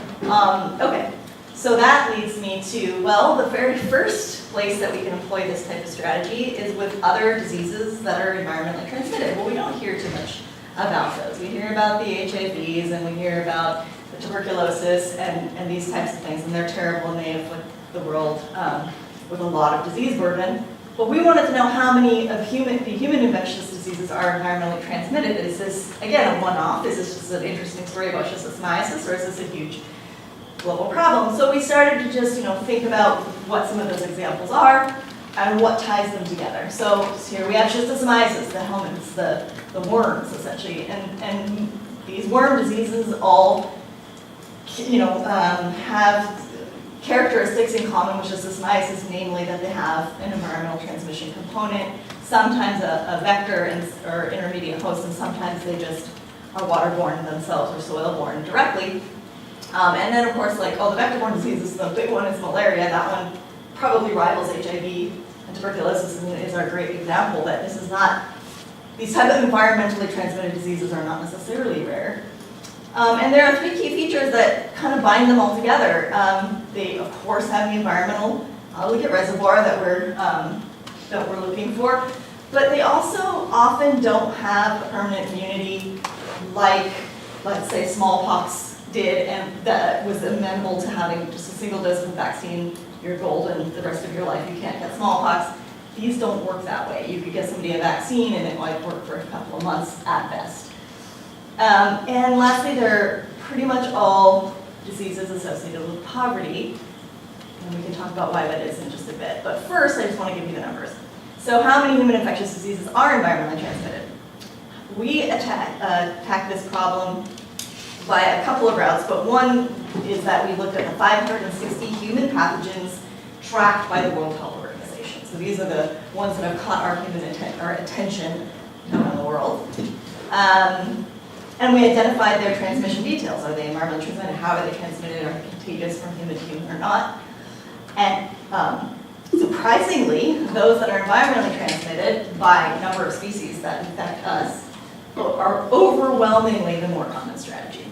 S3: okay, so that leads me to, well, the very first place that we can employ this type of strategy is with other diseases that are environmentally transmitted. Well, we don't hear too much about those. We hear about the HIVs and we hear about the tuberculosis and these types of things, and they're terrible and they afflict the world with a lot of disease burden. But we wanted to know how many of the human infectious diseases are environmentally transmitted. Is this, again, a one-off? Is this just an interesting story about Schistosomiasis, or is this a huge global problem? So we started to just, think about what some of those examples are and what ties them together. So here we have Schistosomiasis, the helminths, the worms, essentially, and these worm diseases all, have characteristics in common with Schistosomiasis, namely that they have an environmental transmission component, sometimes a vector or intermediate host, and sometimes they just are waterborne themselves or soil-borne directly. And then, of course, the vector-borne diseases, the big one is malaria. That one probably rivals HIV, and tuberculosis is our great example that this is not, these type of environmentally transmitted diseases are not necessarily rare. And there are three key features that kind of bind them all together. They, of course, have the environmental obligate reservoir that we're looking for, but they also often don't have a permanent immunity like, let's say, smallpox did, and that was amenable to having just a single dose of vaccine. You're golden the rest of your life. You can't get smallpox. These don't work that way. You could get somebody a vaccine, and it might work for a couple of months at best. And lastly, they're pretty much all diseases associated with poverty, and we can talk about why that is in just a bit. But first, I just want to give you the numbers. So how many human infectious diseases are environmentally transmitted? We attack this problem by a couple of routes, but one is that we looked at the 560 human pathogens tracked by the World Health Organization. So these are the ones that have caught our attention around the world. And we identified their transmission details. Are they environmentally transmitted? How are they transmitted? Are they contagious from human to human or not? And surprisingly, those that are environmentally transmitted by number of species that infect us are overwhelmingly the more common strategy.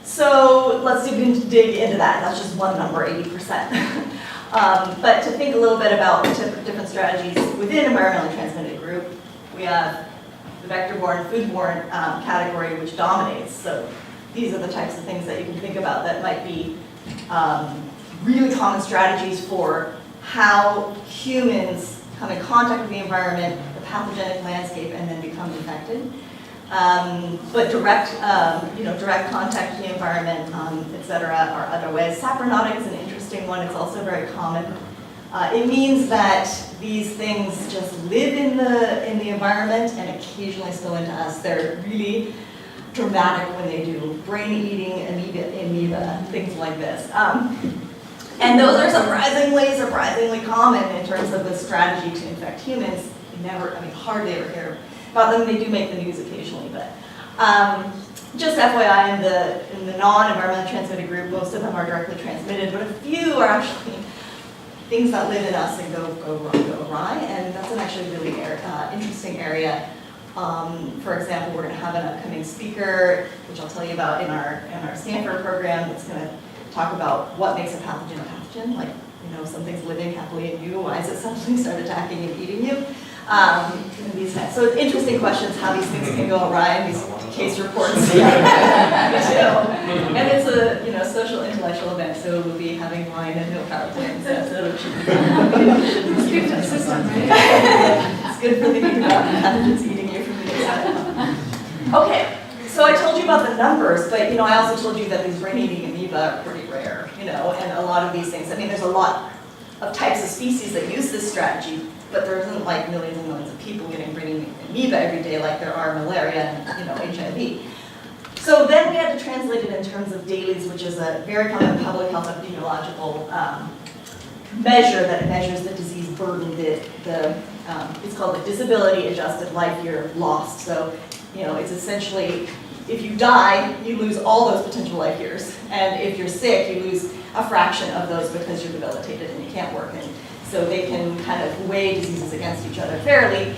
S3: So let's dig into that. That's just one number, 80%. But to think a little bit about the different strategies within environmentally transmitted group, we have the vector-borne, food-borne category, which dominates. So these are the types of things that you can think about that might be really common strategies for how humans come in contact with the environment, the pathogenic landscape, and then become infected. But direct contact with the environment, et cetera, are other ways. Sapronatic is an interesting one. It's also very common. It means that these things just live in the environment and occasionally spill into us. They're really dramatic when they do. Brain-eating amoeba, things like this. And those are surprisingly common in terms of the strategy to infect humans. Hardly ever hear about them. They do make the news occasionally, but just FYI, in the non-environmentally transmitted group, most of them are directly transmitted, but a few are actually things that live in us and go awry, and that's an actually really interesting area. For example, we're going to have an upcoming speaker, which I'll tell you about in our Stanford program, that's going to talk about what makes a pathogen a pathogen. Like, some things living happily in you. Why is it suddenly start attacking and eating you? So interesting questions, how these things can go awry in these case reports. Me too. And it's a social intellectual event, so we'll be having wine and no PowerPoint. So it should be good for the system. It's good for thinking about pathogens eating you from the inside. Okay, so I told you about the numbers, but I also told you that these brain-eating amoeba are pretty rare, and a lot of these things. There's a lot of types of species that use this strategy, but there isn't like millions and millions of people getting brain-eating amoeba every day like there are malaria and HIV. So then we had to translate it in terms of dailies, which is a very common public health epidemiological measure that measures the disease burden. It's called the disability adjusted life year lost. So it's essentially, if you die, you lose all those potential life years. And if you're sick, you lose a fraction of those because you're debilitated and you can't work. And so they can kind of weigh diseases against each other fairly.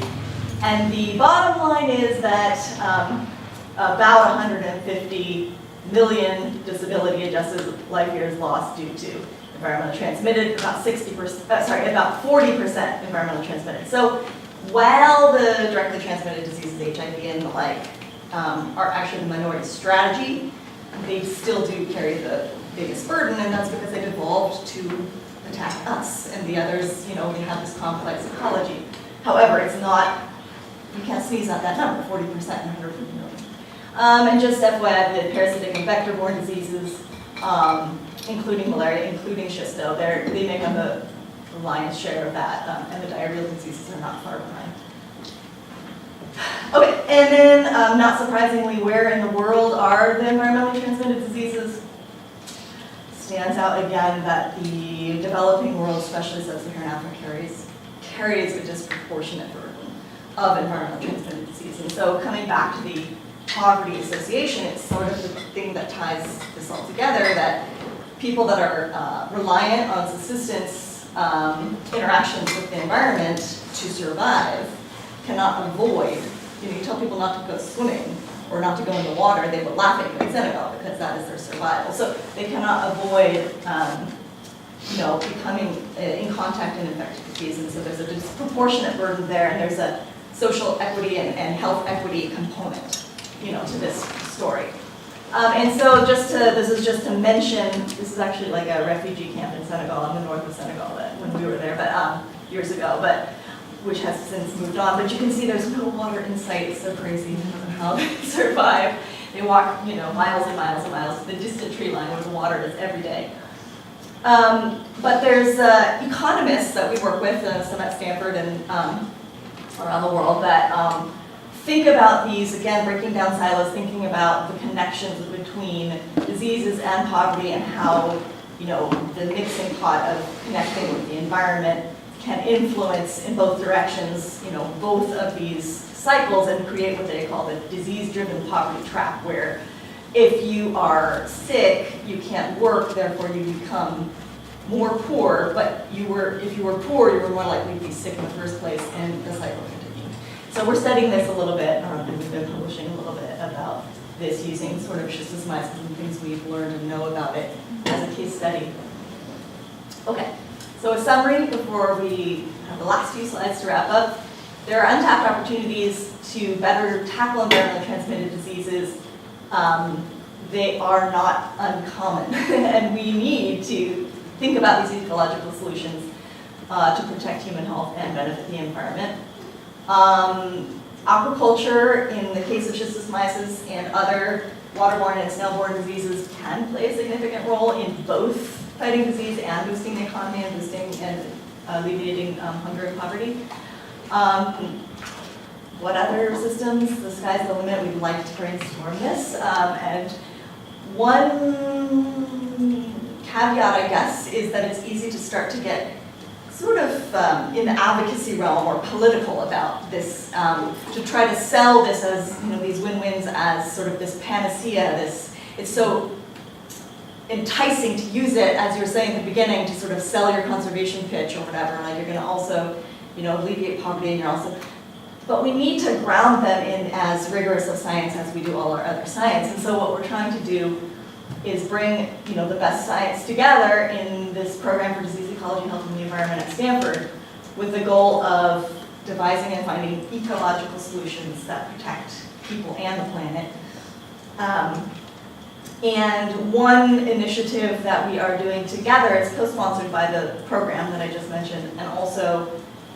S3: And the bottom line is that about 150 million disability-adjusted life years lost due to environmentally transmitted, about 60%, about 40% environmentally transmitted. So while the directly transmitted diseases, HIV and the like, are actually the minority strategy, they still do carry the biggest burden, and that's because they've evolved to attack us and the others. We have this complex ecology. However, it's not, you can't sneeze at that number, 40% and 150 million. And just FYI, the parasitic and vector-borne diseases, including malaria, including schisto, they make up the lion's share of that, and the diarrheal diseases are not far behind. Okay, and then, not surprisingly, where in the world are the environmentally transmitted diseases? Stands out again that the developing world, especially Sub-Saharan Africa, carries a disproportionate burden of environmentally transmitted disease. And so coming back to the poverty association, it's sort of the thing that ties this all together, that people that are reliant on subsistence interactions with the environment to survive cannot avoid, you tell people not to go swimming or not to go in the water, they will laugh at you in Senegal because that is their survival. So they cannot avoid becoming in contact and infected disease. And so there's a disproportionate burden there, and there's a social equity and health equity component, to this story. And so this is just to mention, this is actually like a refugee camp in Senegal, in the north of Senegal, when we were there, but years ago, which has since moved on. But you can see there's no water in sight. It's so crazy. I don't know how they survive. They walk, miles and miles and miles to the distant tree line where the water is every day. But there's economists that we work with, some at Stanford and around the world, that think about these, again, breaking down silos, thinking about the connections between diseases and poverty and how, the mixing pot of connecting with the environment can influence in both directions, both of these cycles, and create what they call the disease-driven poverty trap, where if you are sick, you can't work, therefore you become more poor, but if you were poor, you were more likely to be sick in the first place, and the cycle continued. So we're studying this a little bit, and we've been publishing a little bit about this using sort of schistosomiasis and things we've learned and know about it as a case study. Okay. So a summary before we have the last few slides to wrap up. There are untapped opportunities to better tackle environmentally transmitted diseases. They are not uncommon, and we need to think about these ecological solutions to protect human health and benefit the environment. Aquaculture, in the case of schistosomiasis and other waterborne and snail-borne diseases, can play a significant role in both fighting disease and boosting the economy and boosting and alleviating hunger and poverty. What other systems? The sky's the limit. We'd like to brainstorm this. And one caveat, I guess, is that it's easy to start to get sort of in the advocacy realm or political about this, to try to sell this as, these win-wins as sort of this panacea, it's so enticing to use it, as you were saying at the beginning, to sort of sell your conservation pitch or whatever, like you're going to also, alleviate poverty, and you're also, but we need to ground them in as rigorous of science as we do all our other science. And so what we're trying to do is bring, the best science together in this program for disease ecology, health, and the environment at Stanford, with the goal of devising and finding ecological solutions that protect people and the planet. And one initiative that we are doing together, it's co-sponsored by the program that I just mentioned, and also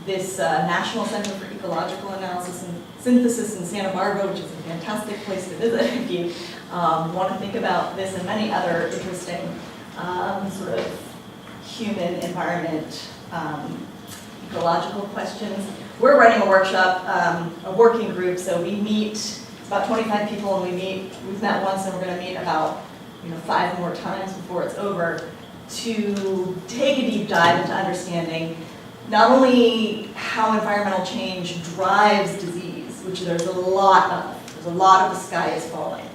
S3: this National Center for Ecological Analysis and Synthesis in Santa Barbara, which is a fantastic place to visit if you want to think about this and many other interesting sort of human environment ecological questions. We're running a workshop, a working group, so we meet about 25 people, and we've met once, and we're going to meet about 5 more times before it's over, to take a deep dive into understanding not only how environmental change drives disease, which there's a lot of, because a lot of the sky is falling.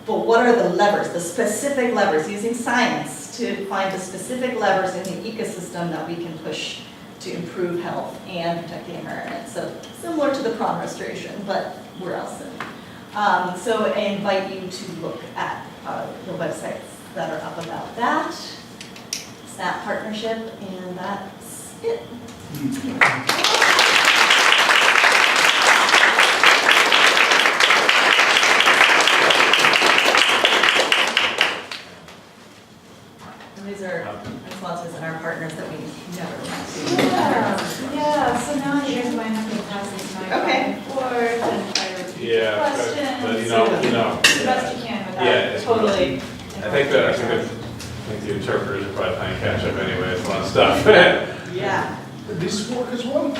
S3: But what are the levers, the specific levers, using science to find the specific levers in the ecosystem that we can push to improve health and protect the environment? So similar to the prawn restoration, but where else? So I invite you to look at the websites that are up about that, SNAP partnership, and that's it. These are responses and our partners that we never went to.
S4: Yeah, so now you guys might have to pass this mic back and forth and try to repeat questions.
S1: But you know.
S4: The best you can with that.
S1: Yeah,
S3: Totally.
S1: I think the interpreters are probably playing catch up anyway, it's a lot of stuff.
S3: Yeah.
S2: Did this work as well?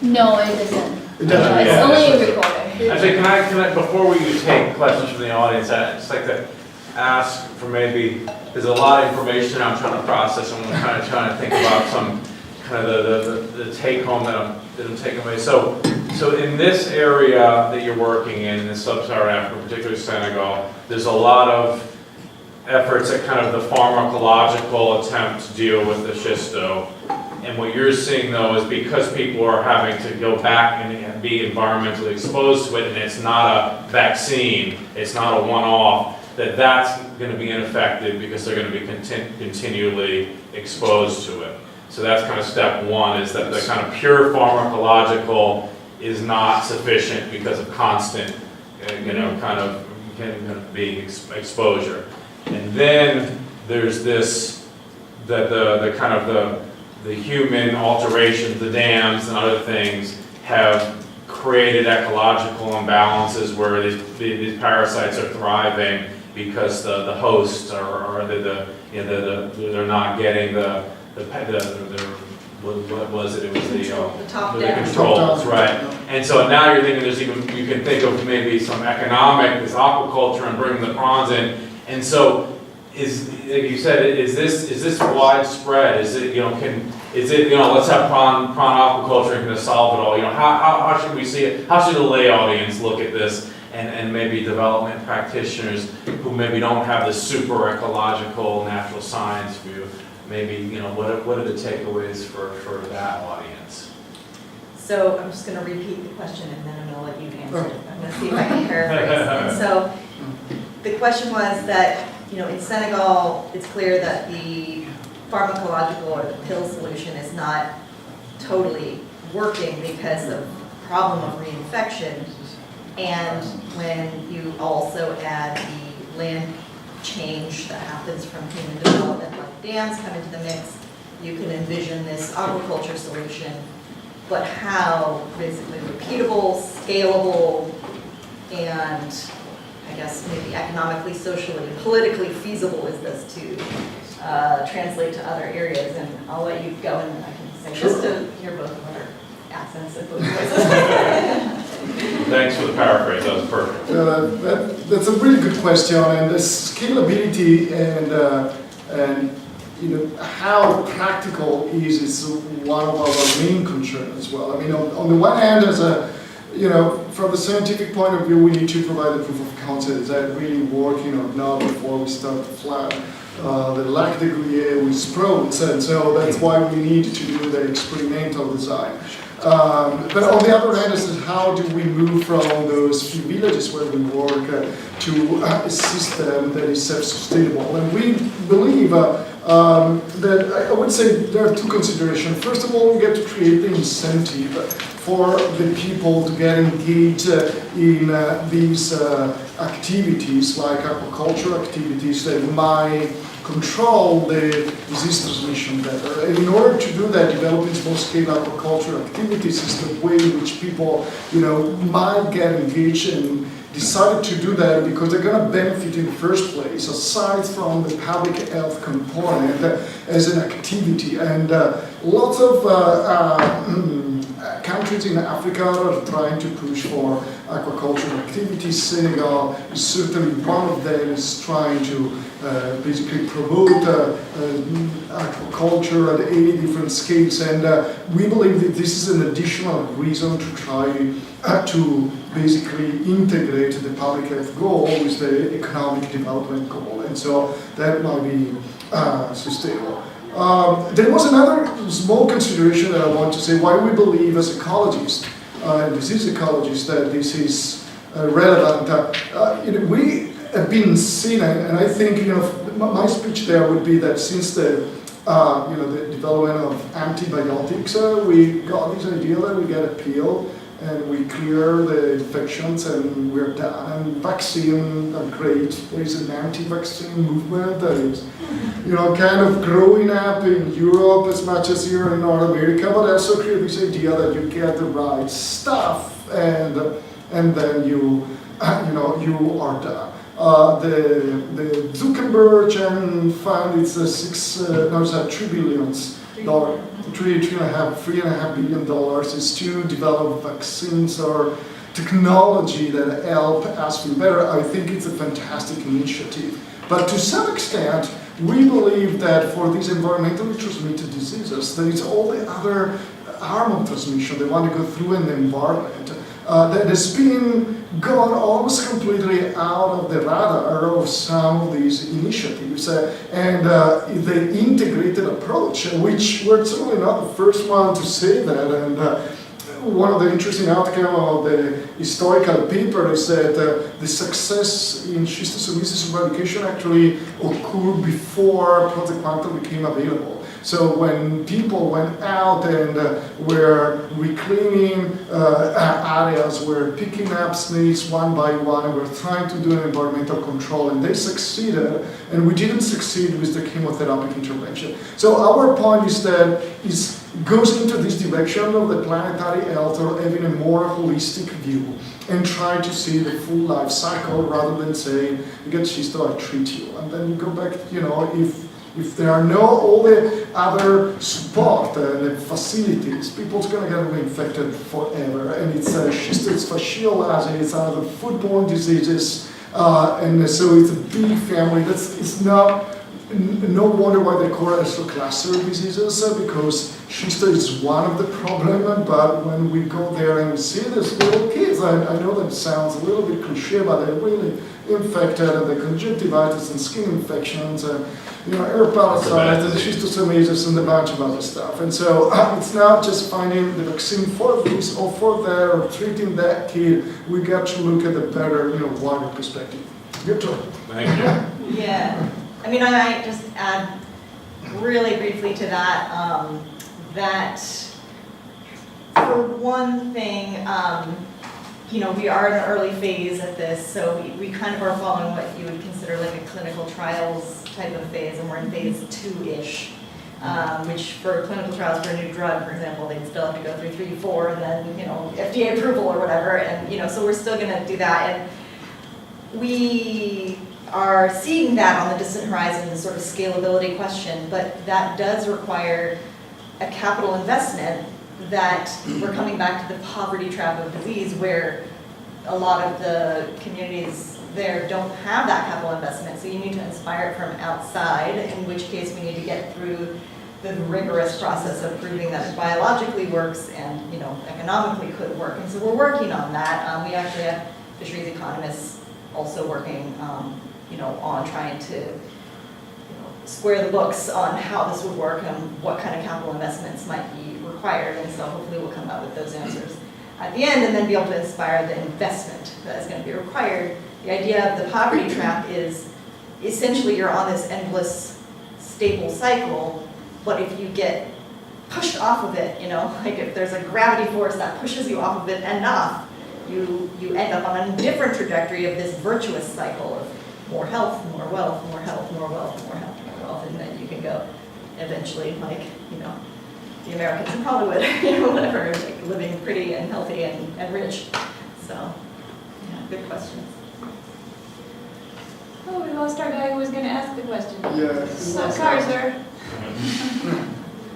S4: No, it isn't.
S2: It doesn't.
S4: No, it's
S1: Yeah,
S4: only
S1: that's
S4: recorded.
S1: Actually, can I, before we take questions from the audience, I'd just like to ask for maybe, there's a lot of information I'm trying to process, and I'm kind of trying to think about some kind of the take home that I'm taking away. So in this area that you're working in Sub-Saharan Africa, particularly Senegal, there's a lot of efforts at kind of the pharmacological attempt to deal with the schisto. And what you're seeing though is because people are having to go back and be environmentally exposed to it, and it's not a vaccine, it's not a one-off, that's going to be ineffective because they're going to be continually exposed to it. So that's kind of step one, is that the kind of pure pharmacological is not sufficient because of constant, kind of being exposure. And then there's this, the kind of the human alterations, the dams and other things have created ecological imbalances where these parasites are thriving because the hosts they're not getting what was it? It was the controls, right? And so now you're thinking you can think of maybe some economic, this aquaculture and bringing the prawns in. And so like you said, is this widespread? Is it, let's have prawn aquaculture and can solve it all? How should we see it? How should the lay audience look at this? And maybe development practitioners who maybe don't have the super ecological natural science view, maybe, what are the takeaways for that audience?
S3: So I'm just going to repeat the question and then I'm going to let you answer it. I'm going to see if I can paraphrase. And so the question was that, in Senegal, it's clear that the pharmacological or the pill solution is not totally working because of the problem of reinfection. And when you also add the land change that happens from human development, like dams come into the mix, you can envision this aquaculture solution. But how basically repeatable, scalable, and I guess maybe economically, socially, politically feasible is this to translate to other areas? And I'll let you go and I can say just to hear both of our accents and both voices.
S1: Thanks for the paraphrase, that was perfect.
S2: That's a really good question, and the scalability and how practical is one of our main concerns as well. I mean, on the one hand, from the scientific point of view, we need to provide a proof of concept. Is that really working or not before we start to flood the lac de Giulio with sprouts, and so that's why we need to do the experimental design. But on the other hand, this is how do we move from those few villages where we work to a system that is self-sustainable? And we believe that I would say there are two considerations. First of all, we get to create the incentive for the people to get engaged in these activities, like aquaculture activities that might control the disease transmission better. And in order to do that, developing small-scale aquaculture activities is the way in which people, might get engaged and decided to do that because they're going to benefit in the first place, aside from the public health component as an activity. And lots of countries in Africa are trying to push for aquaculture activities. Senegal is certainly one of them, is trying to basically promote aquaculture at 80 different scales, and we believe that this is an additional reason to try to basically integrate the public health goal with the economic development goal, and so that might be sustainable. There was another small consideration that I want to say why we believe as ecologists, and disease ecologists, that this is relevant. We have been seen, and I think my speech there would be that since the the development of antibiotics, we got this idea that we get a pill and we clear the infections and we're done. And vaccines are great. There is an anti-vaccine movement that is, kind of growing up in Europe as much as here in North America, but also clear this idea that you get the right stuff and then you are done. The Zuckerberg fund, it's $3 billion. $3.5 billion is to develop vaccines or technology that help us feel better. I think it's a fantastic initiative. But to some extent, we believe that for these environmentally transmitted diseases, there is all the other arm of transmission, the one that go through an environment, that has been gone almost completely out of the radar of some of these initiatives, and the integrated approach, which we're certainly not the first one to say that, and one of the interesting outcomes of the historical paper is that the success in schistosomiasis eradication actually occurred before Project Quantum became available. So when people went out and were reclaiming areas, were picking up snails one by one, and were trying to do an environmental control, and they succeeded, and we didn't succeed with the chemotherapeutic intervention. So our point is that it goes into this direction of the planetary health, or having a more holistic view, and try to see the full life cycle rather than saying, you get schisto, I treat you. And then you go back, if there are all the other support and the facilities, people's going to get infected forever. And it's Schistosomiasis, it's other foodborne diseases, and so it's a big family. It's not. No wonder why they call it as cluster diseases, because schisto is one of the problems, but when we go there and we see these little kids, I know that sounds a little bit cliche, but they're really infected, and the conjunctivitis and skin infections, and air parasites, and schistosomiasis, and a bunch of other stuff. And so it's not just finding the vaccine for this or for that, or treating that kid. We got to look at the better, wider perspective. Your turn.
S1: Thank you.
S3: Yeah. I mean, I might just add really briefly to that, that for one thing, we are in an early phase at this, so we kind of are following what you would consider like a clinical trials type of phase, and we're in phase 2-ish, which for clinical trials for a new drug, for example, they'd still have to go through 3, 4, and then, FDA approval or whatever, and, so we're still gonna do that, and we are seeing that on the distant horizon, the sort of scalability question, but that does require a capital investment that we're coming back to the poverty trap of disease, where a lot of the communities there don't have that capital investment, so you need to inspire it from outside, in which case we need to get through the rigorous process of proving that it biologically works and economically could work, and so we're working on that. We actually have fisheries economists also working on trying to square the books on how this would work and what kind of capital investments might be required, and so hopefully we'll come up with those answers at the end and then be able to inspire the investment that is going to be required. The idea of the poverty trap is essentially you're on this endless stable cycle, but if you get pushed off of it, like if there's a gravity force that pushes you off of it enough, you end up on a different trajectory of this virtuous cycle of more health, more wealth, more health, more wealth, more health, more wealth, and then you can go eventually, like, the Americans probably would, whatever, like living pretty and healthy and rich. So, yeah, good questions.
S4: Oh, we lost our guy who was going to ask the question.
S2: Yeah.
S4: Sorry, sir.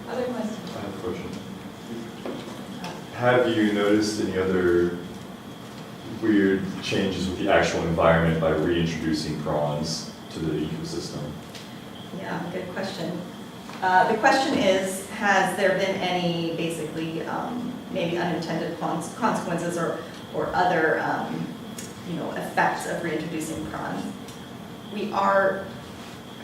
S4: Other questions?
S5: I have a question. Have you noticed any other weird changes with the actual environment by reintroducing prawns to the ecosystem?
S3: Yeah, good question. The question is, has there been any basically maybe unintended consequences or other effects of reintroducing prawns? We are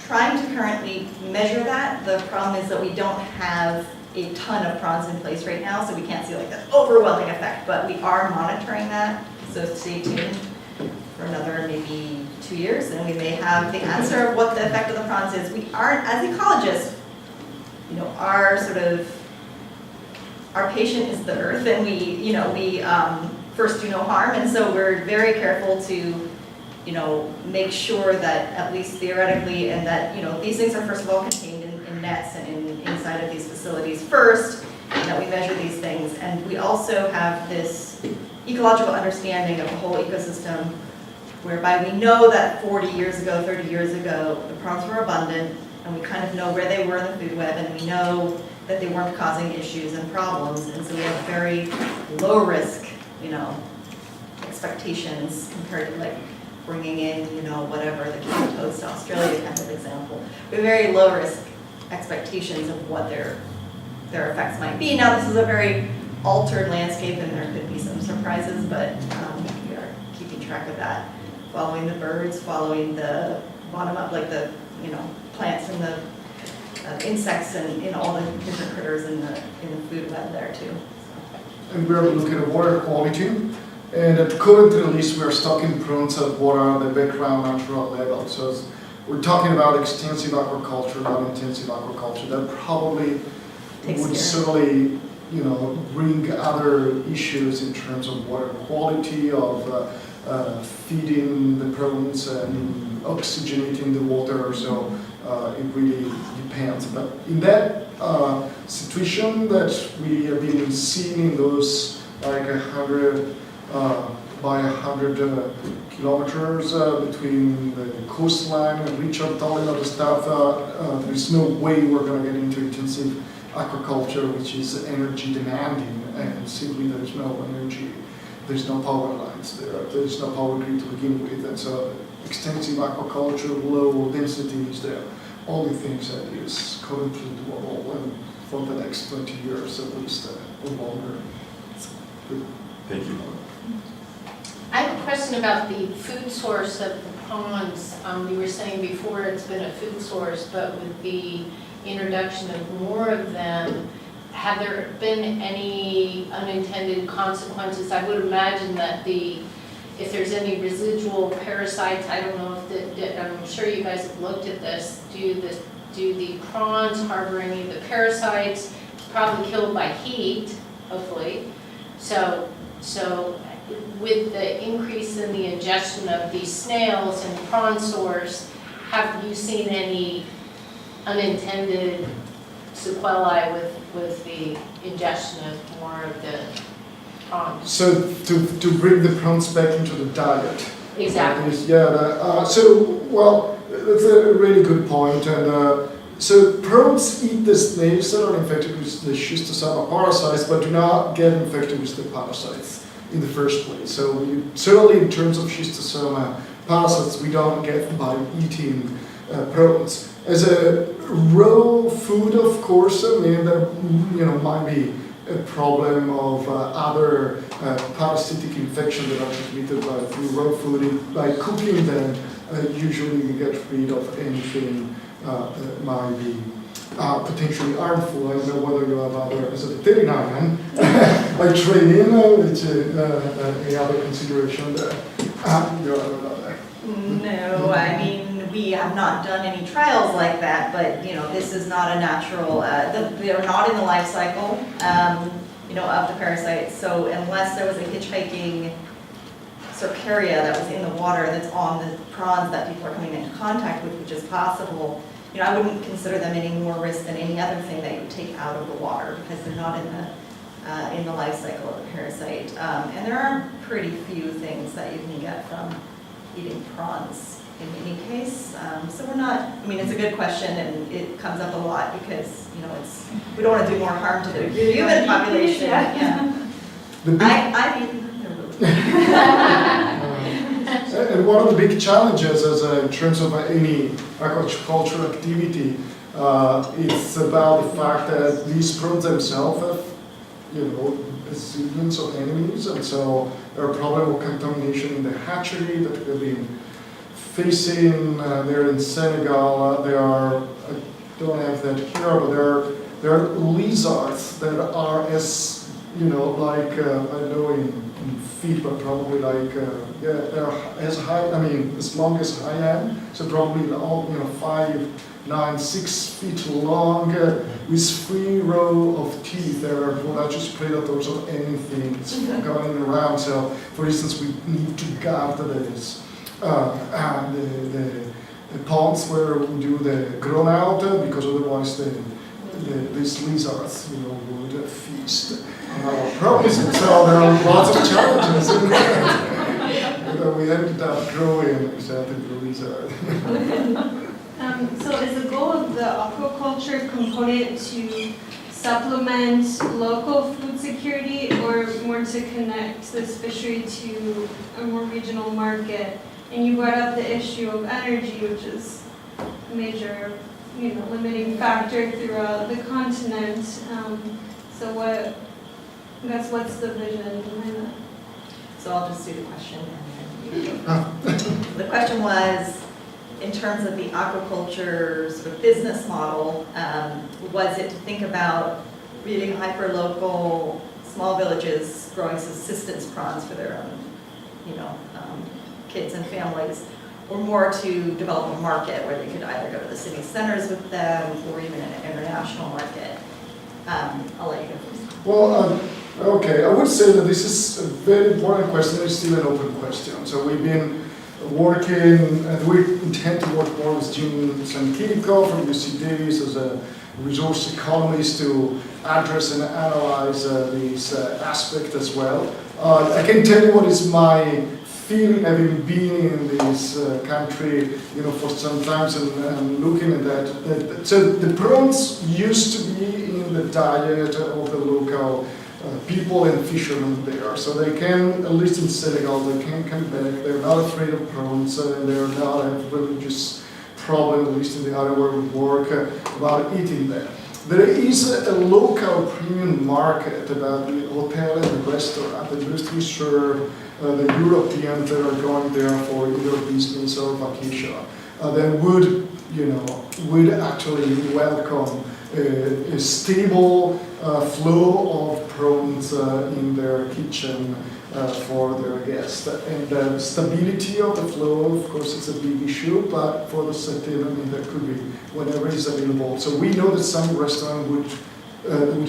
S3: trying to currently measure that. The problem is that we don't have a ton of prawns in place right now, so we can't see like that overwhelming effect, but we are monitoring that, so stay tuned for another maybe 2 years, and we may have the answer of what the effect of the prawns is. We aren't, as ecologists, our patient is the earth, and we first do no harm, and so we're very careful to make sure that at least theoretically, and that these things are first of all contained in nets and inside of these facilities first, and that we measure these things. And we also have this ecological understanding of the whole ecosystem, whereby we know that 40 years ago, 30 years ago, the prawns were abundant, and we kind of know where they were in the food web, and we know that they weren't causing issues and problems, and so we have very low risk, expectations compared to like bringing in, whatever, the killer toads to Australia kind of example. We have very low risk expectations of what their effects might be. Now, this is a very altered landscape, and there could be some surprises, but we are keeping track of that, following the birds, following the bottom up, like the plants and the insects and all the different critters in the food web there too.
S2: And we're looking at water quality. And at currently, at least, we are stocking prawns at what are the background natural level. So we're talking about extensive aquaculture, not intensive aquaculture. That probably would certainly, bring other issues in terms of water quality, of feeding the prawns and oxygenating the water. So it really depends. But in that situation that we have been seeing in those like 100 by 100 kilometers between the coastline and Richard Toll and other stuff, there's no way we're going to get into intensive aquaculture, which is energy demanding, and simply there's no energy, there's no power lines there, there's no power grid to begin with, and so extensive aquaculture, low densities, the only things that is currently doable, and for the next 20 years at least, or longer.
S5: Thank you.
S6: I have a question about the food source of the prawns. You were saying before it's been a food source, but with the introduction of more of them, have there been any unintended consequences? I would imagine that if there's any residual parasites, I don't know if I'm sure you guys have looked at this, do the prawns harbor any of the parasites? It's probably killed by heat, hopefully. So with the increase in the ingestion of these snails and prawn source, have you seen any unintended sequelae with the ingestion of more of the prawns?
S2: So to bring the prawns back into the diet.
S6: Exactly.
S2: That's a really good point. And so prawns eat the snails that are infected with the Schistosomiasis parasites, but do not get infected with the parasites in the first place. So certainly in terms of Schistosoma parasites, we don't get by eating prawns. As a raw food, of course, there might be a problem of other parasitic infections that are transmitted through raw food. By cooking them, usually you get rid of anything that might be potentially harmful. I don't know whether you have other, as a veterinarian, like training, which is any other consideration there.
S3: No, I mean, we have not done any trials like that, but this is not a natural, they're not in the life cycle, of the parasites. So unless there was a hitchhiking Cercaria that was in the water that's on the prawns that people are coming into contact with, which is possible, I wouldn't consider them any more risk than any other thing that you take out of the water, because they're not in the life cycle of the parasite. And there are pretty few things that you can get from eating prawns in any case. So we're not, it's a good question, and it comes up a lot because, we don't want to do more harm to the human population. Yeah.
S2: I've
S3: eaten them.
S2: one of the big challenges in terms of any agricultural activity, it's about the fact that these prawns themselves have, zillions of enemies, and so there are problems of contamination in the hatchery that we've been facing. They're in Senegal. There are, I don't have that here, but there are lizards that are as, like, I don't know in feet, but probably like, they're as high, as long as I am, so probably all, 5, 9, 6 feet long, with 3 rows of teeth. They are voracious predators of anything that's going around. So, for instance, we need to guard this. The ponds where we do the grown out, because otherwise these lizards, would feast on our prawns. So there are lots of challenges in that. We ended up growing exactly the lizard.
S7: So is the goal of the aquaculture component to supplement local food security, or more to connect this fishery to a more regional market? And you brought up the issue of energy, which is a major, limiting factor throughout the continent. So what's the vision behind that?
S3: So I'll just do the question and then you go. The question was, in terms of the aquaculture sort of business model, was it to think about really hyper-local, small villages growing subsistence prawns for their own, kids and families, or more to develop a market where they could either go to the city centers with them or even an international market? I'll let you go first.
S2: Well, okay, I would say that this is a very important question. It's still an open question. So we've been working, and we intend to work more with Jim Sankiriko from UC Davis as a resource economist to address and analyze this aspect as well. I can tell you what is my feeling, having been in this country, for some time and looking at that. So the prawns used to be in the diet of the local people and fishermen there. So they can, at least in Senegal, they can come back. They're not afraid of prawns, and they're not a religious problem, at least in the area where we work, about eating them. There is a local premium market about the hotel and the restaurant, and just to serve the Europeans that are going there for either business or vacation. They would actually welcome a stable flow of prawns in their kitchen for their guests. And the stability of the flow, of course, is a big issue, but for the setting, that could be whenever it's available. So we know that some restaurant would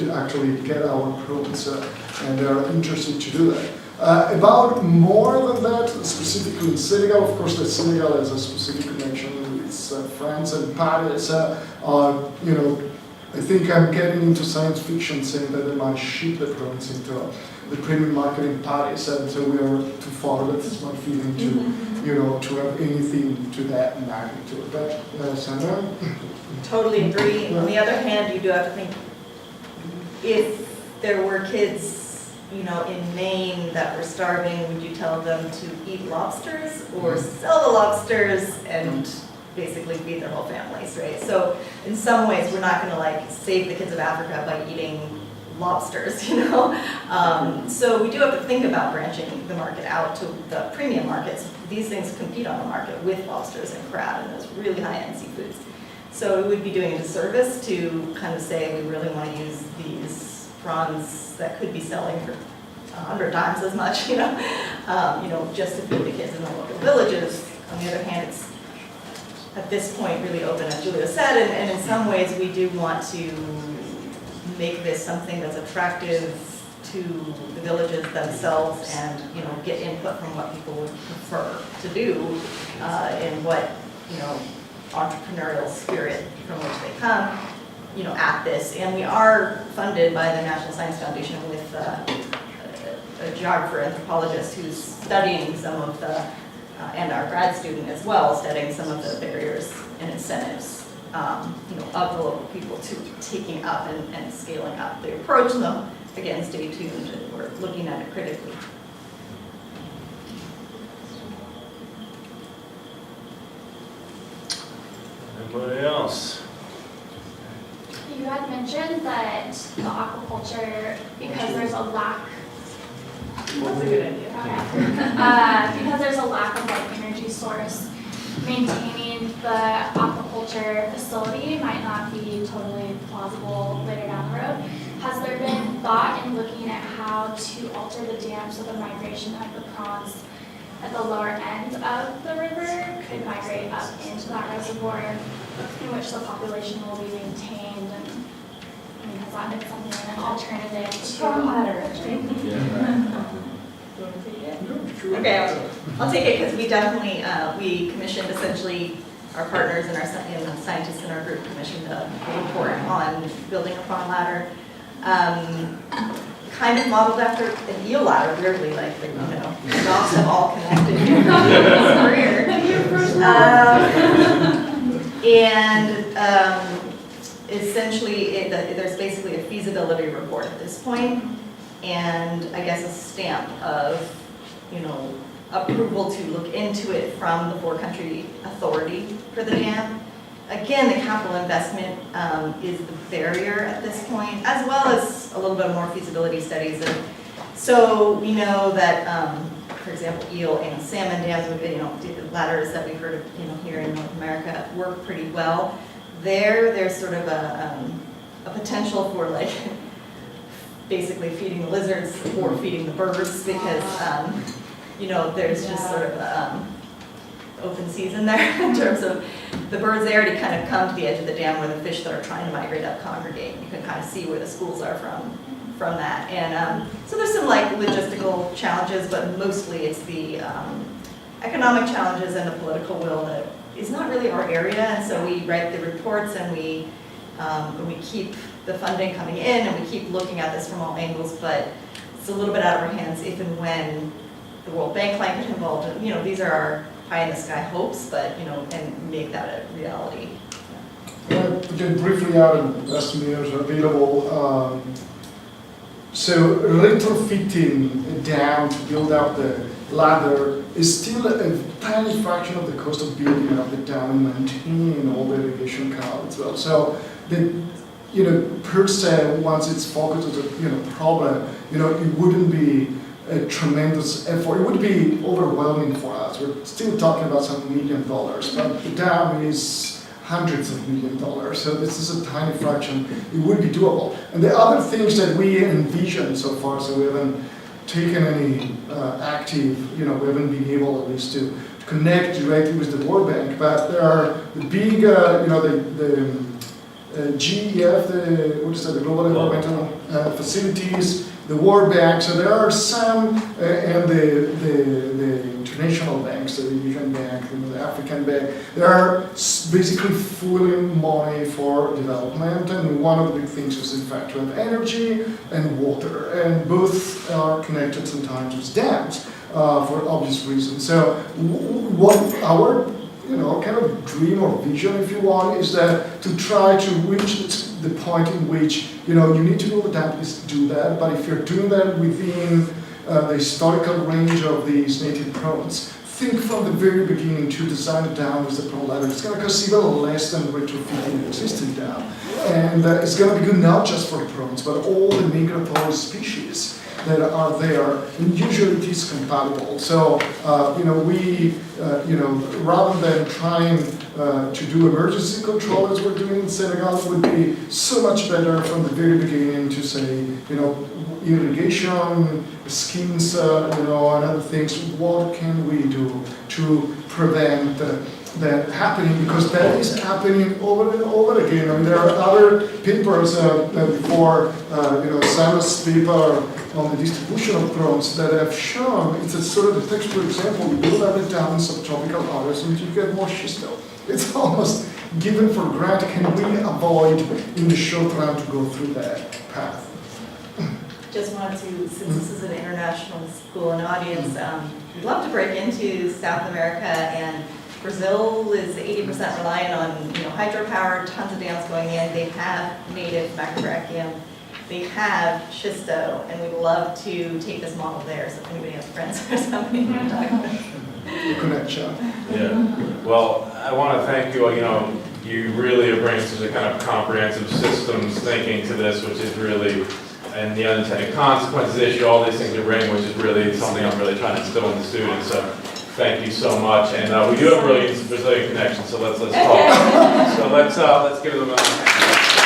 S2: actually get our prawns, and they are interested to do that. About more than that, specifically in Senegal, of course, Senegal has a specific connection with France and Paris. I think I'm getting into science fiction saying that they might ship the prawns into the premium market in Paris, and so we are too far. That's my feeling to have anything to that magnitude. But Sandra?
S3: Totally agree. On the other hand, you do have to think, if there were kids in Maine that were starving, would you tell them to eat lobsters or sell the lobsters and basically feed their whole families, right? So in some ways, we're not going to save the kids of Africa by eating lobsters, So we do have to think about branching the market out to the premium markets. These things compete on the market with lobsters and crab and those really high-end seafoods. So it would be doing a disservice to kind of say we really want to use these prawns that could be selling for 100 times as much, just to feed the kids in the local villages. On the other hand, it's at this point really open, as Giulio said, and in some ways we do want to make this something that's attractive to the villages themselves and, get input from what people would prefer to do in what, entrepreneurial spirit from which they come, at this. And we are funded by the National Science Foundation with a geographer, anthropologist who's studying some of the, and our grad student as well, studying some of the barriers and incentives, of the local people to taking up and scaling up the approach. So again, stay tuned, and we're looking at it critically.
S8: Anybody else?
S9: You had mentioned that the aquaculture, because there's a lack. That's a good idea. Because there's a lack of like energy source, maintaining the aquaculture facility might not be totally plausible later down the road. Has there been thought in looking at how to alter the dam so the migration of the prawns at the lower end of the river could migrate up into that reservoir in which the population will be maintained? And I mean, has that been something, an alternative to aquaculture?
S3: Okay, I'll take it because we definitely, we commissioned essentially our partners and our scientists in our group commissioned a report on building a prawn ladder. Kind of modeled after an eel ladder, weirdly, like, you know, the dogs have all connected here. Essentially, there's basically a feasibility report at this point, and I guess a stamp of, you know, approval to look into it from the four-country authority for the dam. Again, the capital investment is the barrier at this point, as well as a little bit more feasibility studies. And so we know that, for example, eel and salmon dams, you know, ladders that we've heard of, you know, here in North America work pretty well. There's sort of a potential for like basically feeding the lizards or feeding the birds because, you know, there's just sort of open season there in terms of the birds. They already kind of come to the edge of the dam where the fish that are trying to migrate up congregate. You can kind of see where the schools are from that. And so there's some like logistical challenges, but mostly it's the economic challenges and the political will that is not really our area. And so we write the reports and we keep the funding coming in and we keep looking at this from all angles, but it's a little bit out of our hands if and when the World Bank might get involved. You know, these are our pie in the sky hopes, but, you know, and make that a reality.
S2: Again, briefly out of estimators are available. So retrofitting down to build out the ladder is still a tiny fraction of the cost of building up the dam and maintaining all the irrigation canal as well. So the, you know, per se, once it's focused as a, you know, problem, you know, it wouldn't be a tremendous effort. It would be overwhelming for us. We're still talking about some $1 million, but the dam is hundreds of $1 million. So this is a tiny fraction. It would be doable. And the other things that we envision so far, so we haven't taken any active, you know, we haven't been able at least to connect directly with the World Bank, but there are the big, you know, the GEF, what is that, the Global Environmental Facilities, the World Bank, so there are some, and the international banks, the Asian Bank, you know, the African Bank, there are basically pooling money for development, and one of the big things is in fact to have energy and water, and both are connected sometimes with dams for obvious reasons. So what our, you know, kind of dream or vision, if you want, is that to try to reach the point in which, you know, you need to build a dam, please do that, but if you're doing that within the historical range of these native prawns, think from the very beginning to design a dam with the prawn ladder. It's going to cost even less than retrofitting an existing dam. And it's going to be good not just for prawns, but all the migratory species that are there, and usually it is compatible. So, you know, we, you know, rather than trying to do emergency control as we're doing in Senegal, it would be so much better from the very beginning to say, you know, irrigation, schemes, you know, and other things. What can we do to prevent that happening? Because that is happening over and over again. I mean, there are other papers before, you know, Simon's paper on the distribution of prawns that have shown, it's a sort of a textbook example, you build up a dam in subtropical waters and you get more schisto. It's almost given for granted. Can we avoid in the short run to go through that path?
S3: Just wanted to, since this is an international school and audience, we'd love to break into South America, and Brazil is 80% reliant on, you know, hydropower, tons of dams going in. They have native macrobrachium. They have schisto, and we'd love to take this model there. So if anybody has friends or something, you can talk about.
S2: Connection.
S1: Yeah. Well, I want to thank you. You know, you really are bringing such a kind of comprehensive systems thinking to this, which is really, and the unintended consequences issue, all these things you bring, which is really something I'm really trying to instill in the students. So thank you so much. And we do have a really Brazilian connection, so let's talk. So let's give them a